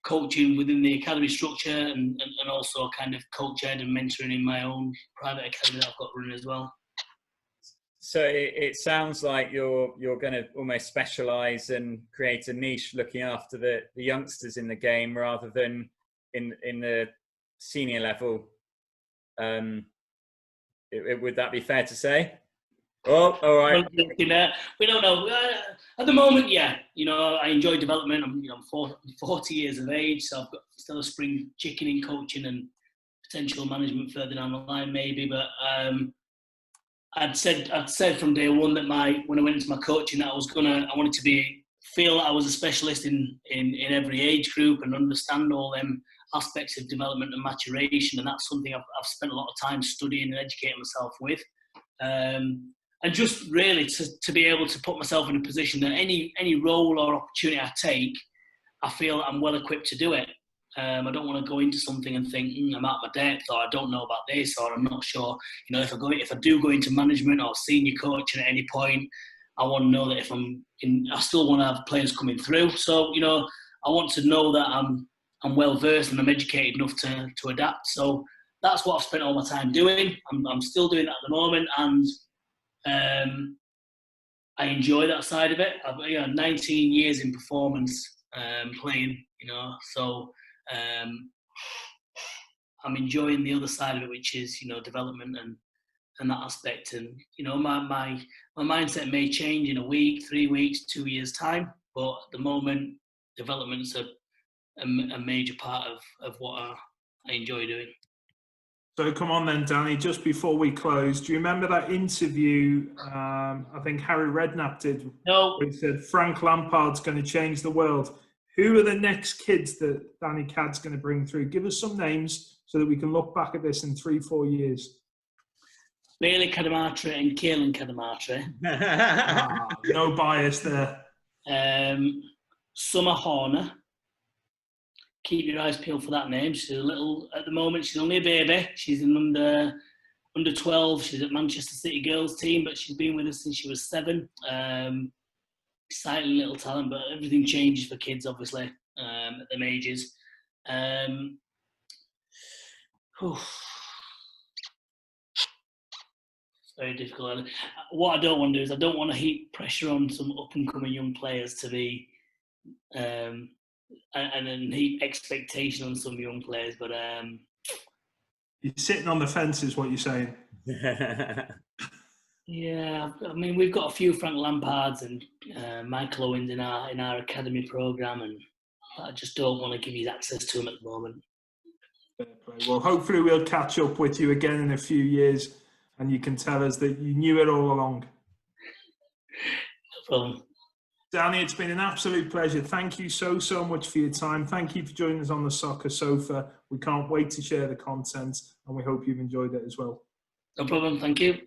coaching within the academy structure and also kind of coach ed and mentoring in my own private academy that I've got running as well. So it sounds like you're going to almost specialise and create a niche looking after the youngsters in the game rather than in the senior level. Would that be fair to say? Oh, all right. We don't know. At the moment, yeah. I enjoy development. I'm 40 years of age, so I've got still a spring chicken in coaching and potential management further down the line, maybe. But I'd said from day one that when I went into my coaching that I wanted to feel that I was a specialist in every age group and understand all them aspects of development and maturation, and that's something I've spent a lot of time studying and educating myself with, and just really to be able to put myself in a position that any role or opportunity I take, I feel I'm well equipped to do it. I don't want to go into something and think I'm out my depth, or I don't know about this, or I'm not sure. You know, if I do go into management or senior coaching at any point, I want to know that if I'm in, I still want to have players coming through. So, you know, I want to know that I'm well versed and I'm educated enough to adapt. So that's what I've spent all my time doing. I'm still doing that at the moment, and I enjoy that side of it. I've 19 years in performance playing, you know, so I'm enjoying the other side of it, which is, you know, development and that aspect. And, you know, my mindset may change in a week, 3 weeks, 2 years time, but at the moment, development's a major part of what I enjoy doing. So come on then, Danny, just before we close, do you remember that interview I think Harry Redknapp did? No. Where he said, Frank Lampard's going to change the world. Who are the next kids that Danny Cad's going to bring through? Give us some names so that we can look back at this in 3-4 years. Neil Cadamarteri and Caelan Cadamarteri. No bias there. Summer Horner. Keep your eyes peeled for that name. She's at the moment, she's only a baby. She's in under 12. She's at Manchester City girls team, but she's been with us since she was 7. Exciting little talent, but everything changes for kids, obviously, at them ages. It's very difficult. What I don't want to do is I don't want to heap pressure on some up-and-coming young players to be and then heap expectation on some young players. But you're sitting on the fence, is what you're saying. Yeah, I mean, we've got a few Frank Lampards and Michael Owens in our academy program, and I just don't want to give you access to them at the moment. Fair play. Well, hopefully we'll catch up with you again in a few years, and you can tell us that you knew it all along. No problem. Danny, it's been an absolute pleasure. Thank you so much for your time. Thank you for joining us on the Soccer Sofa. We can't wait to share the content, and we hope you've enjoyed it as well. No problem. Thank you.